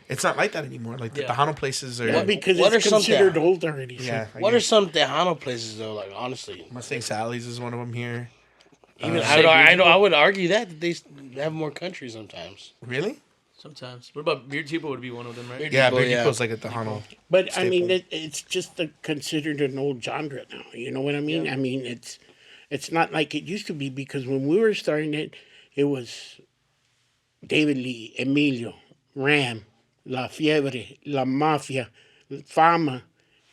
It's not like that anymore. Like the Tejano places are. Yeah, because what it's are some considered old already. So. Yeah. What are some Tejano places though? Like honestly, Mustang Sally's is one of them here. even I would argue that they have more country sometimes. Really? Sometimes. What about Beer Tipo would be one of them, right? Yeah, Depot, Big yeah. Depot's like a Tejano. But I staple. mean, it's just considered an old genre now. You know what I mean? I mean, it's not like it used to be because when we were starting it, it was David Lee, Emilio, Ram, La Fiebre, La Mafia, Fama.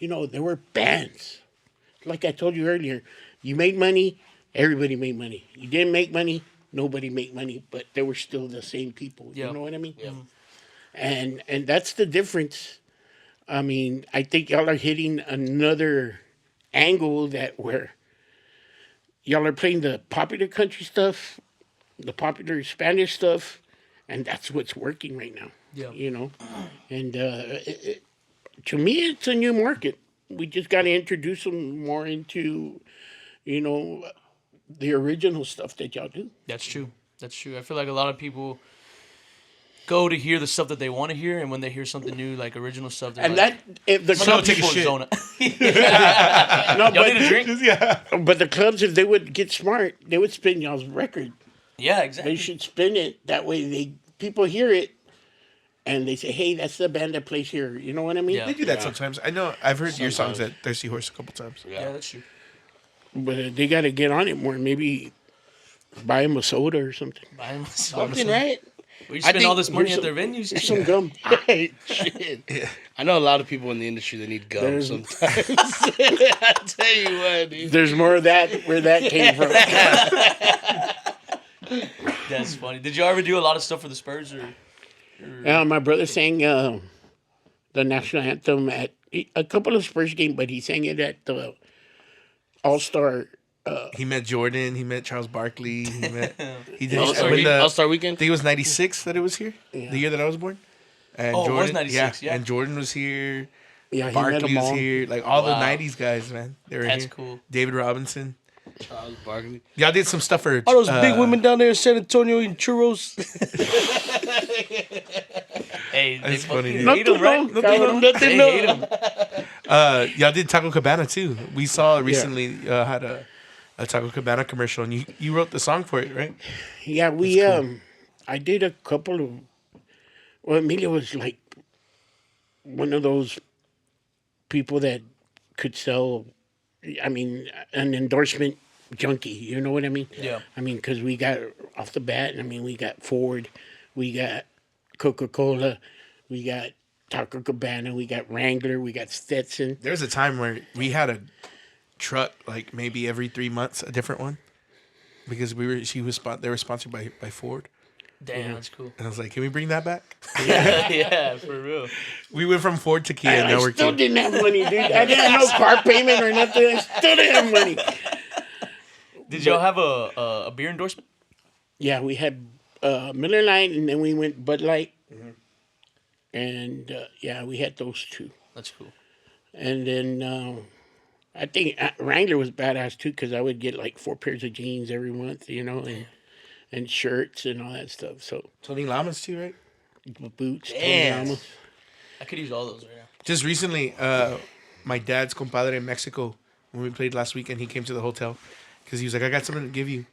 You know, there were bands. Like I told you earlier, you made money, everybody made money. You didn't make money, nobody made money, but they were still the same people. Yeah. You know what I mean? Yeah. And that's the difference. I mean, I think y'all are hitting another angle that where y'all are playing the popular country stuff, the popular Spanish stuff, and that's what's working right now. Yeah. You know? And to me, it's a new market. We just got to introduce them more into, you know, the original stuff that y'all do. That's true. That's true. I feel like a lot of people go to hear the stuff that they want to hear, and when they hear something new, like original stuff, they're And like, that, if the Some clubs, take a people shit. zone out. no, Y'all but, need a drink? Yeah. but the clubs, if they would get smart, they would spin y'all's record. Yeah, They exactly. should spin it that way. People hear it, and they say, "Hey, that's the band that plays here." You know what I mean? Yeah. They do that sometimes. I know. I've heard your songs Sometimes. at Thirsty Horse a couple times. Yeah, that's true. But they got to get on it more. Maybe buy them a soda or something. Buy 'em Something, right? We spend think all this money here's at their venues. Here's some gum. Shit. I know a lot of people in the industry that need gum There's- sometimes. I tell you what, dude. There's more of that where that came from. That's funny. Did you ever do a lot of stuff for the Spurs? Or My brother sang the national anthem at a couple of Spurs games, but he sang it at the All-Star. He met Jordan. He met Charles Barkley. He did. All-Star I Weekend? think it was '96 that it was here. The year that I was born. And Oh, it was Jordan, 96, yeah. And Jordan was here. Yeah, he met Barkley them was all. here. Like all the Wow. '90s guys, man. They were That's here. cool. David Robinson. Charles Barkley. Y'all did some stuff for All those big women down there in San Antonio eating churros. hey, they That's funny, fucking dude. hate 'em, right? Nothing, They hate 'em. Y'all did Taco Cabana too. We saw recently had a Taco Cabana commercial, and you wrote the song for it, right? Yeah, I did a couple of. Well, Emilio was like one of those people that could sell. I mean, an endorsement junkie. You know what I mean? Yeah. I mean, because we got off the bat. I mean, we got Ford, we got Coca-Cola, we got Taco Cabana, we got Wrangler, we got Stetson. There was a time where we had a truck like maybe every 3 months, a different one, because they were sponsored by Ford, Damn, that's cool. and I was like, can we bring that back? Yeah, for real. We went from Ford to Kia, and I now we're still Kia. didn't have money, dude. I didn't have no car payment or nothing. I still didn't have money. Did y'all have a beer endorsement? Yeah, we had Miller Lite, and then we went Bud Light. And, yeah, we had those two. That's cool. And then I think Wrangler was badass, too, because I would get, like, 4 pairs of jeans every month, you know, and shirts and all that stuff. So, Tony Lamas too, right? boots, Damn. Tony Ramos. I could use all those right now. Just recently, my dad's compadre in Mexico, when we played last weekend, he came to the hotel because he was like, I got something to give you.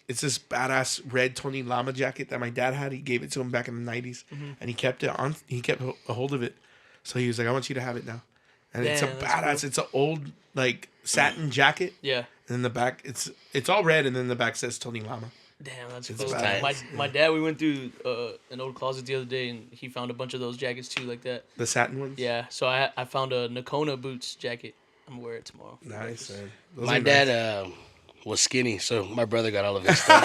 It's this badass red Tony Lama jacket that my dad had. He gave it to him back in the 90s, and he kept it on. He kept a hold of it. So he was like, I want you to have it now. And it's a Damn, badass. that's cool. It's an old like satin jacket. Yeah. And in the back, it's all red, and then the back says Tony Lama. Damn, that's It's cool. badass. My dad, we went through an old closet the other day, and he found a bunch of those jackets too, like that. The satin ones. Yeah, so I found a Nakona Boots jacket. I'm gonna wear it tomorrow. Nice. Man. Those My are dad, was skinny, so my brother got all of his stuff.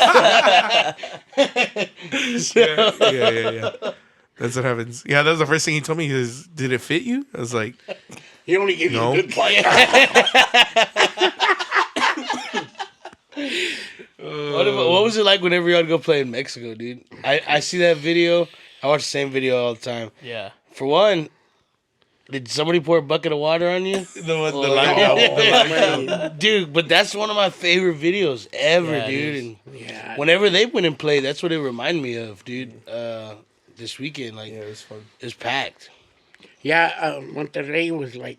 Yeah. That's what happens. Yeah, that was the first thing he told me. Is, did it fit you? I was like, he only gave no. you a good part. What was it like whenever you had to go play in Mexico, dude? I see that video. I watch the same video all the time. Yeah. For one, did somebody pour a bucket of water on you? The line Dude, but that's one of my favorite videos ever, Yeah, dude. And Yeah. whenever they went and played, that's what it reminded me of, dude. This weekend, like, Yeah, it was fun. it was packed. Yeah, Monterrey was like,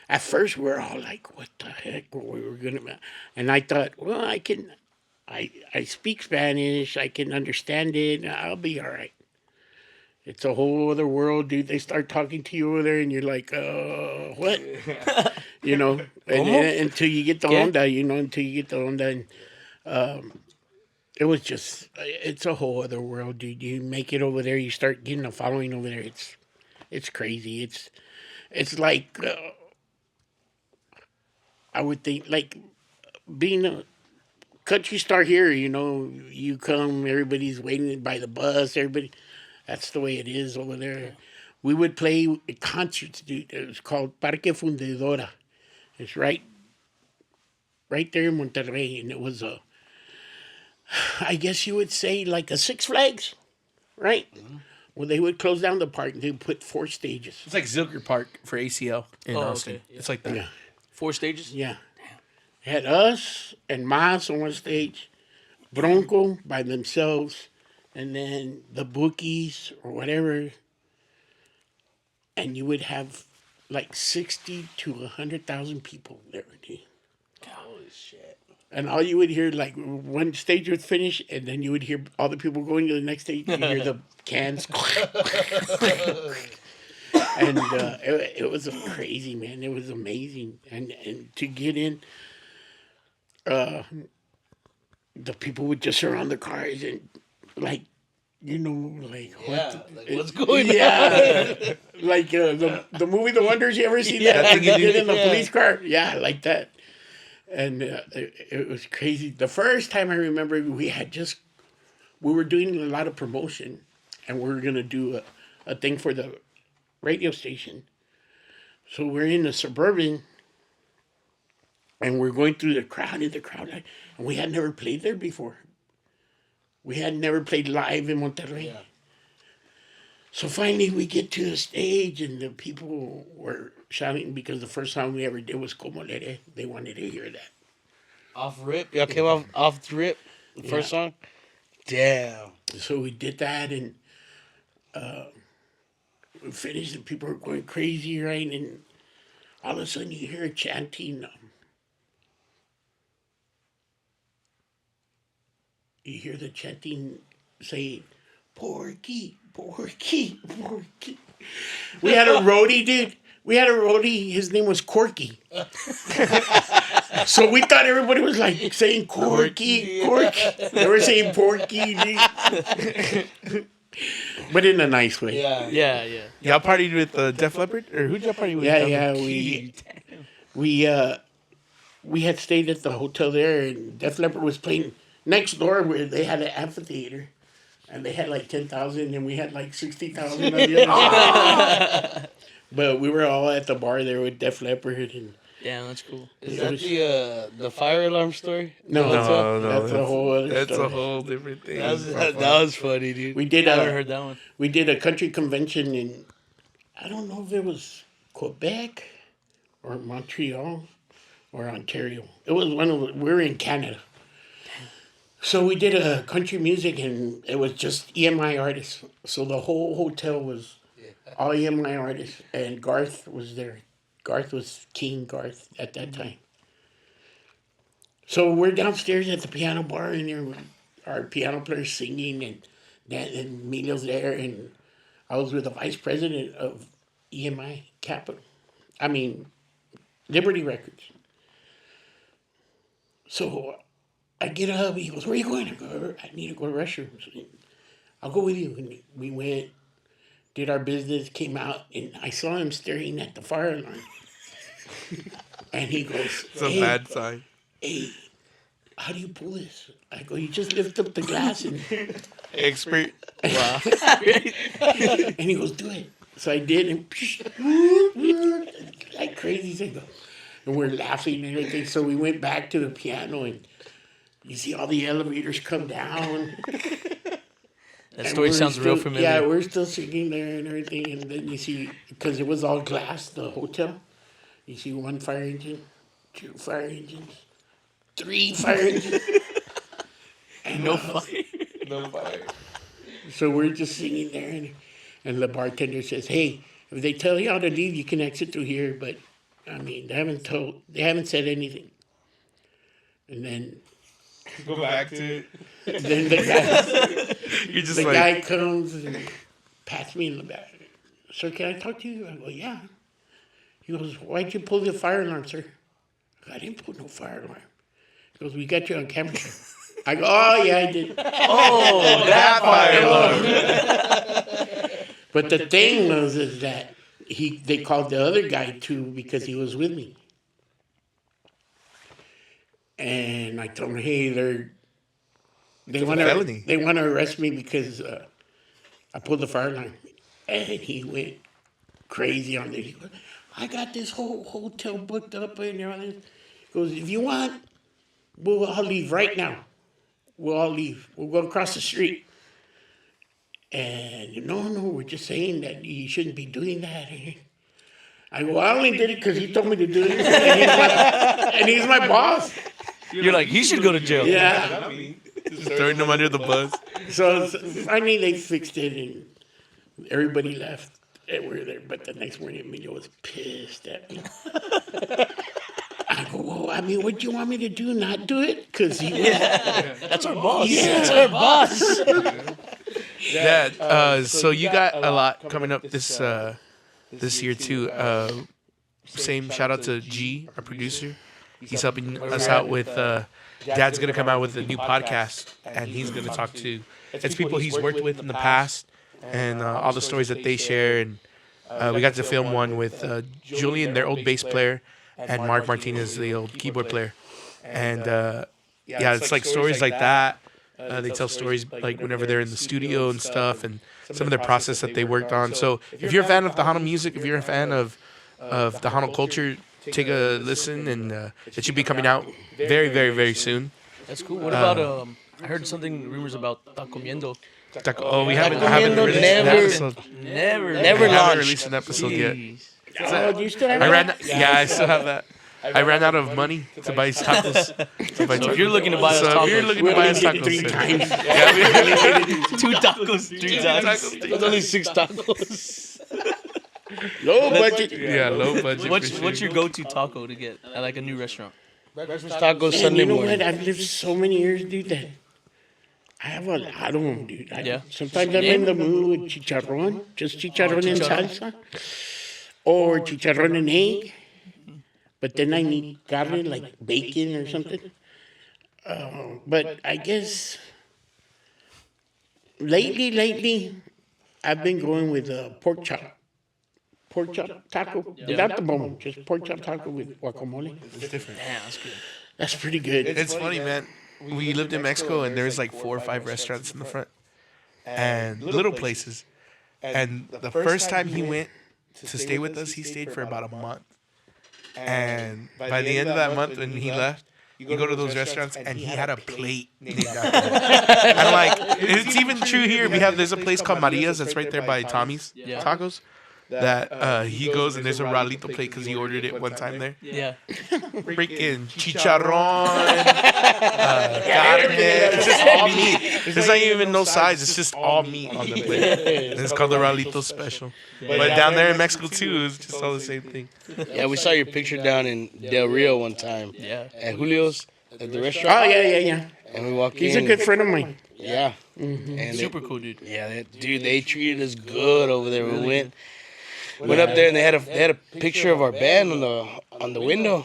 at first we're all like, what the heck, what we were gonna, and I thought, well, I speak Spanish, I can understand it, I'll be all right. It's a whole other world, dude. They start talking to you over there, and you're like, what? You know, and until you get the onda, until you get the onda, and it was just, it's a whole other world, dude. You make it over there, you start getting a following over there. It's crazy. It's like, I would think, like, being a country star here, you come, everybody's waiting by the bus, everybody. That's the way it is over there. We would play concerts, dude. It was called Parque Fundidora. It's right there in Monterrey, and it was I guess you would say like a Six Flags, right? Mm-hmm. Well, they would close down the park and they would put 4 stages. It's like Zilker Park for ACL in Austin. Okay. Yeah. It's like that. Yeah. 4 stages? Yeah. It had us and Mas on one stage, Bronco by themselves, and then the Bookies or whatever. And you would have like 60 to 100,000 people there, dude. Holy shit. And all you would hear, like, one stage would finish, and then you would hear all the people going to the next stage. You hear the cans. And it was crazy, man. It was amazing. And to get in, the people would just surround the cars and, like, what's going on? Yeah. Like the movie The Wonders, you ever seen that? They get in the police car? Yeah, like that. And it was crazy. The first time I remember, we were doing a lot of promotion, and we were going to do a thing for the radio station. So we're in the Suburban, and we're going through the crowd, and we had never played there before. We had never played live in Monterrey. Yeah. So finally we get to the stage, and the people were shouting because the first song we ever did was Como Lere. They wanted to hear that. Off rip? Y'all came off the rip? The first song? Damn. So we did that, and we finished, and people were going crazy, right? And all of a sudden you hear chanting. You hear the chanting saying, Porky, Porky, Porky. We had a roadie, dude. His name was Corky. So we thought everybody was like saying Corky, Corky. They were saying Porky, dude. But in a nice way. Yeah. Y'all partied with Def Leppard? Or who'd y'all party with? Yeah. We had stayed at the hotel there, and Def Leppard was playing next door where they had an amphitheater. And they had like 10,000, and we had like 60,000 on the other side. But we were all at the bar there with Def Leppard. And yeah, that's cool. Is that the fire alarm story? No. That's a whole other story. That's a whole different thing. That was funny, dude. We did. I never heard that one. We did a country convention in, I don't know if it was Quebec or Montreal or Ontario. It was we were in Canada. So we did a country music, and it was just EMI artists. So the whole hotel was all EMI artists, and Garth was there. Garth was King Garth at that time. So we're downstairs at the piano bar, and there were our piano players singing, and Emilio's there, and I was with the vice president of EMI Liberty Records. So I get up, he goes, where are you going? I go, I need to go to the restroom. So I'll go with you. And we went, did our business, came out, and I saw him staring at the fire alarm. And he goes, it's a bad sign. Hey, how do you pull this? I go, you just lift up the glass and Expert. Wow. and he goes, do it. So I did, and like crazy. So I go, and we're laughing and everything. So we went back to the piano, and you see all the elevators come down. That story sounds real familiar. Yeah, we're still singing there and everything. And then you see, because it was all glass, the hotel, you see 1 fire engine, 2 fire engines, 3 fire engines. And No fire. No fire. So we're just singing there, and the bartender says, "Hey, if they tell y'all to leave, you can exit through here." But I mean, they haven't said anything. And then Go back to it. then You're just the like, guy comes and pats me in the back. "Sir, can I talk to you?" I go, "Yeah." He goes, "Why'd you pull the fire alarm, sir?" I go, "I didn't pull no fire alarm." He goes, "We got you on camera." I go, "Oh yeah, I did." Oh, that fire alarm. But the thing was is that they called the other guy too because he was with me. And I told him, "Hey, they want felony. to arrest me because I pulled the fire alarm." And he went crazy on it. He goes, "I got this whole hotel booked up and everything." He goes, "If you want, we'll all leave right now. We'll all leave. We'll go across the street." And no, we're just saying that you shouldn't be doing that. I go, "I only did it because he told me to do it, and he's my boss." You're like, he should go to jail. Yeah. just throwing them under the bus. So finally they fixed it, and everybody left. And we were there, but the next morning Emilio was pissed at me. I go, "Well, I mean, what do you want me to do? Not do it?" Because he was, That's our boss. Yeah. That's our boss. Yeah. So you got a lot coming up this year too. Same shout out to G, our producer. He's helping us out with. Dad's gonna come out with a new podcast, and he's gonna talk to. It's people he's worked with in the past, and all the stories that they share. And we got to film one with Julian, their old bass player, and Mark Martinez, the old keyboard player. And yeah, it's like stories like that. They tell stories like whenever they're in the studio and stuff, and some of their process that they worked on. So if you're a fan of Tejano music, if you're a fan of Tejano culture, take a listen, and it should be coming out very, very, very soon. That's cool. What about I heard rumors about Taco Miendo. Oh, we haven't Comiendo released an never- episode. Never We haven't launched. released an episode yet. Jeez. "Oh, do you still have I that?" I still have that. I ran out of money to buy tacos. So if you're looking to buy us So if you're tacos, looking We to buy only us did it tacos, 3 then- times. yeah, we 2 tacos, 3 times. There's only 6 tacos. Low budget. yeah, low budget. What's your go-to taco to get at like a new restaurant? Breakfast tacos And Sunday you know morning. what? I've lived so many years, dude, that I have a lot of them, dude. Yeah. Sometimes I'm in the mood with chicharrón, just chicharrón and salsa, or chicharrón and egg. But then I need carne, like bacon or something. But I guess lately, I've been going with pork chop. Pork chop taco, without the bone, just pork chop taco with guacamole. It's different. Yeah, that's good. That's pretty good. It's funny, man. We lived in Mexico, and there's like 4 or 5 restaurants in the front, and little places. And the first time he went to stay with us, he stayed for about a month. And by the end of that month, when he left, you go to those restaurants, and he had a plate named after him. And like, it's even true here. There's a place called Maria's that's right there by Tommy's Tacos. That he goes and there's a Raulito plate because he ordered it one time there. Yeah. Freaking chicharrón, carne. It's just all meat. There's not even no sides. It's just all meat on the plate. And it's called the Raulito Special. But down there in Mexico too, it's just all the same thing. Yeah, we saw your picture down in Del Rio one time. Yeah. At Julio's, at the restaurant. Oh, yeah. And we walk in. He's a good friend of mine. Yeah. And Super cool, dude. Yeah, they treated us good over there. We went up there and they had a picture of our band on the window,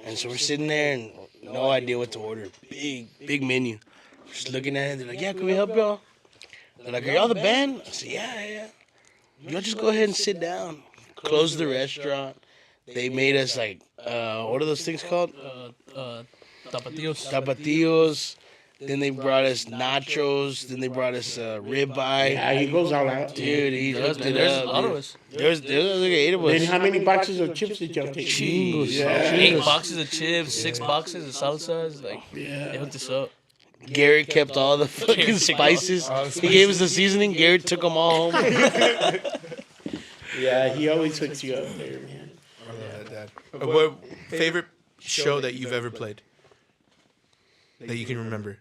and so we're sitting there and no idea what to order. Big menu. Just looking at it. They're like, "Yeah, can we help y'all?" They're like, "Are y'all the band?" I said, "Yeah. Y'all just go ahead and sit down." Close the restaurant. They made us like what are those things called? Tapatillos. Then they brought us nachos. Then they brought us ribeye. Yeah, he goes all out. Dude, he hooked it There's up. a lot of Dude. us. There's like 8 of Then us. how many boxes of chips did y'all take? Chingos. Yeah. 8 boxes of chips, 6 boxes of salsas. Like, Yeah. they hooked us up. Garrett kept all the fucking spices. He gave us the seasoning. Garrett took them all home. Yeah, he always hooks you up there, man. I love that, Dad. What favorite show that you've ever played that you can remember?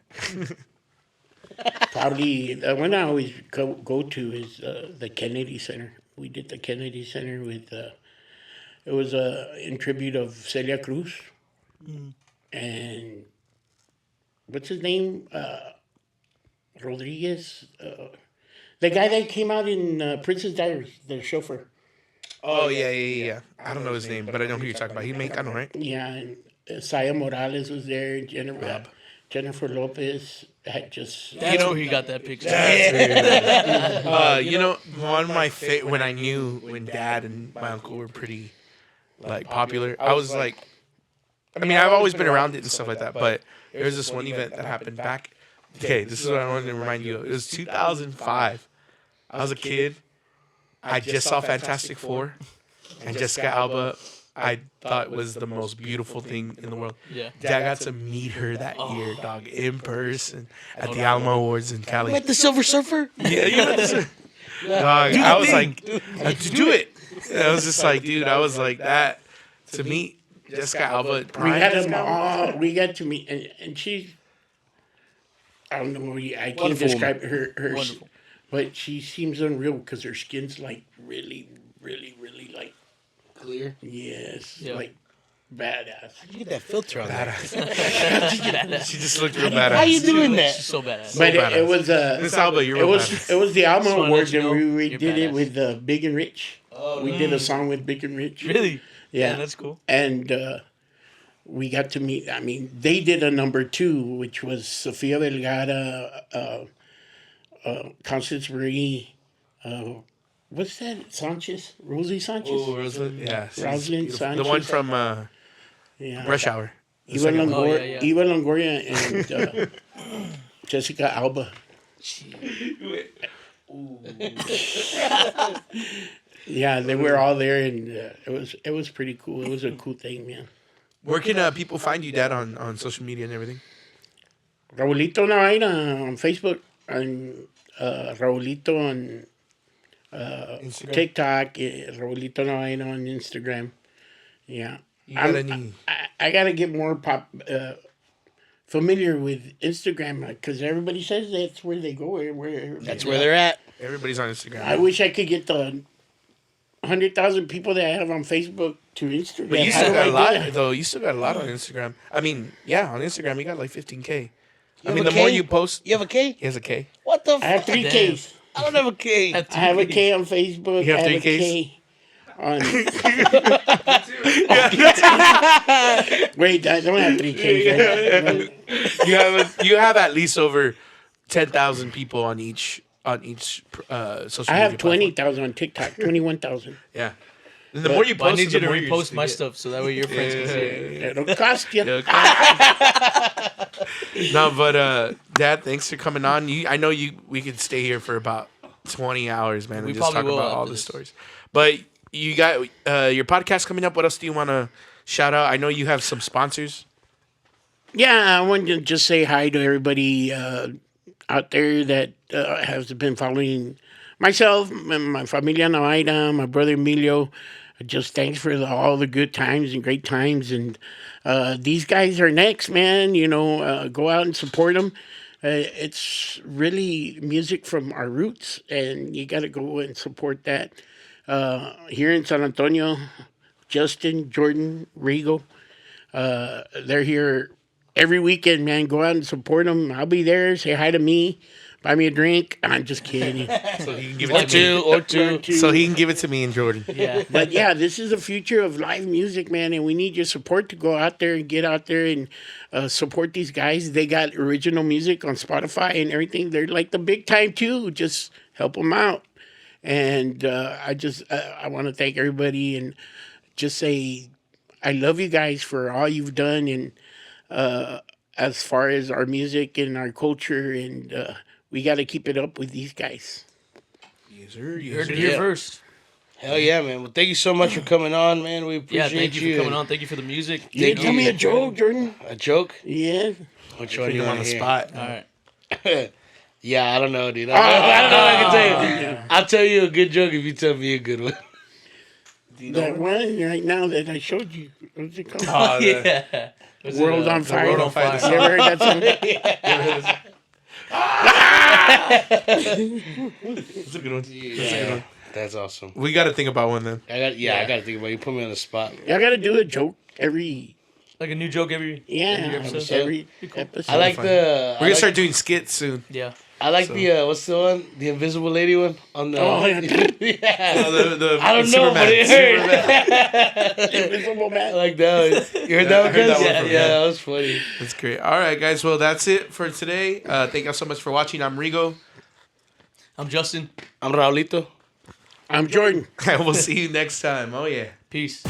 Probably the one I always go to is the Kennedy Center. We did the Kennedy Center with it was in tribute of Celia Cruz and what's his name Rodriguez, the guy that came out in Princess Diaries, the chauffeur. Oh yeah. I don't know his name, but I know who you're talking about. He Mexicano, right? Yeah, and Saya Morales was there. Jennifer Lopez had just. That's where he got that picture. You know, one of my when Dad and my uncle were pretty like popular. I was like, I mean, I've always been around it and stuff like that, but there was this one event that happened back. Okay, this is what I wanted to remind you of. It was 2005. I was a kid. I just saw Fantastic Four, and Jessica Alba, I thought was the most beautiful thing in the world. Yeah. Dad got to meet her that year, dog, in person at the Alamo Awards in Cali. Met the Silver Surfer? Yeah, you met the dog. I was like, do it. I was just like, dude, I was like that to meet Jessica Alba. We had them all. We got to meet, and she's. I don't know. I can't Wonderful describe her Wonderful. but she seems unreal because her skin's like really, really, really like Clear. yes, Yeah. like badass. You get that filter on that. She just looked real How badass. you doing that? She's so badass. But badass. it was Miss Alba, you're it real was badass. it was the Just Alamo wanna Awards, let you and know we you're did it badass. with Big and Rich. We did a song with Big and Rich. Really? Yeah, That's cool. and we got to meet. I mean, they did a number 2, which was Sofia Vergara, Constance Marie. What's that? Sanchez, Rosie Sanchez. Oh, Rosalind, yeah, she's Rosalind beautiful. The Sanchez. one from Yeah. Rush Hour. The Eva second one. Longoria, yeah. Eva Longoria, and Jessica Alba. Yeah, they were all there, and it was pretty cool. It was a cool thing, man. Where can people find you, Dad, on social media and everything? Raulito Navaira on Facebook, and Raulito on TikTok, Raulito Navaira on Instagram. Yeah, You got any? I gotta get more familiar with Instagram because everybody says that's where they go. That's where they're at. Everybody's on Instagram. I wish I could get the 100,000 people that I have on Facebook to Instagram. But you How still do got I a do lot, that? though. You still got a lot on Instagram. I mean, yeah, on Instagram, you got like 15K. I have mean, a the more K? you post, You have a K? he has a K. What the I have fuck? 3 Damn. Ks. I don't have a K. I have a K on Facebook. You have I 3 have a Ks? K on. Wait, I don't have 3 Ks. You have at least over 10,000 people on each social I media have platform. 20,000 on TikTok, 21,000. Yeah. And the more you But I post, need you the to more you repost stick my it. stuff so that way your friends can see it. It'll cost you. No, but Dad, thanks for coming on. I know we could stay here for about 20 hours, man, and We just talk probably will about all after the this. stories. But you got your podcast coming up. What else do you want to shout out? I know you have some sponsors. Yeah, I wanted to just say hi to everybody out there that has been following myself, my familia Navaira, my brother Emilio. Just thanks for all the good times and great times. And these guys are next, man. You know, go out and support them. It's really music from our roots, and you got to go and support that. Here in San Antonio, Justin, Jordan, Rigo, they're here every weekend, man. Go out and support them. I'll be there. Say hi to me. Buy me a drink. I'm just kidding. So he can give it to me. Or two. So he can give it to me and Jordan. Yeah. But yeah, this is the future of live music, man, and we need your support to go out there and get out there and support these guys. They got original music on Spotify and everything. They're like the big time too. Just help them out. And I want to thank everybody and just say I love you guys for all you've done, and as far as our music and our culture, and we got to keep it up with these guys. Yes, sir. You heard it here first. Hell yeah, man. Well, thank you so much for coming on, man. We Yeah, appreciate thank you for coming on. Thank you for the music. You tell me a joke, Jordan. A joke? Yeah. Which one Put do you him on want the to hear? spot. All right. Yeah, I don't know, dude. I don't know what I can tell you. I'll tell you a good joke if you tell me a good one. That one right now that I showed you. What's it called? Oh, Yeah. Was it, World on Fire. World on Fire. You ever heard that song? That's a good one. Yeah, that's awesome. We got to think about one then. I got to think about it. You put me on the spot. I got to do a joke every Like a new joke every episode. episode. Episode. I like the. We're gonna start doing skits soon. Yeah. I like the what's the one? The Invisible Lady one on the. Oh, yeah. Yeah. The I don't know, but it hurt. Invisible I Man. like that one. You heard that one? I heard that Cuz? one from Yeah, him. that was funny. That's great. All right, guys. Well, that's it for today. Thank you so much for watching. I'm Rigo. I'm Justin. I'm Raulito. I'm Jordan. And we'll see you next time. Oh, yeah. Peace.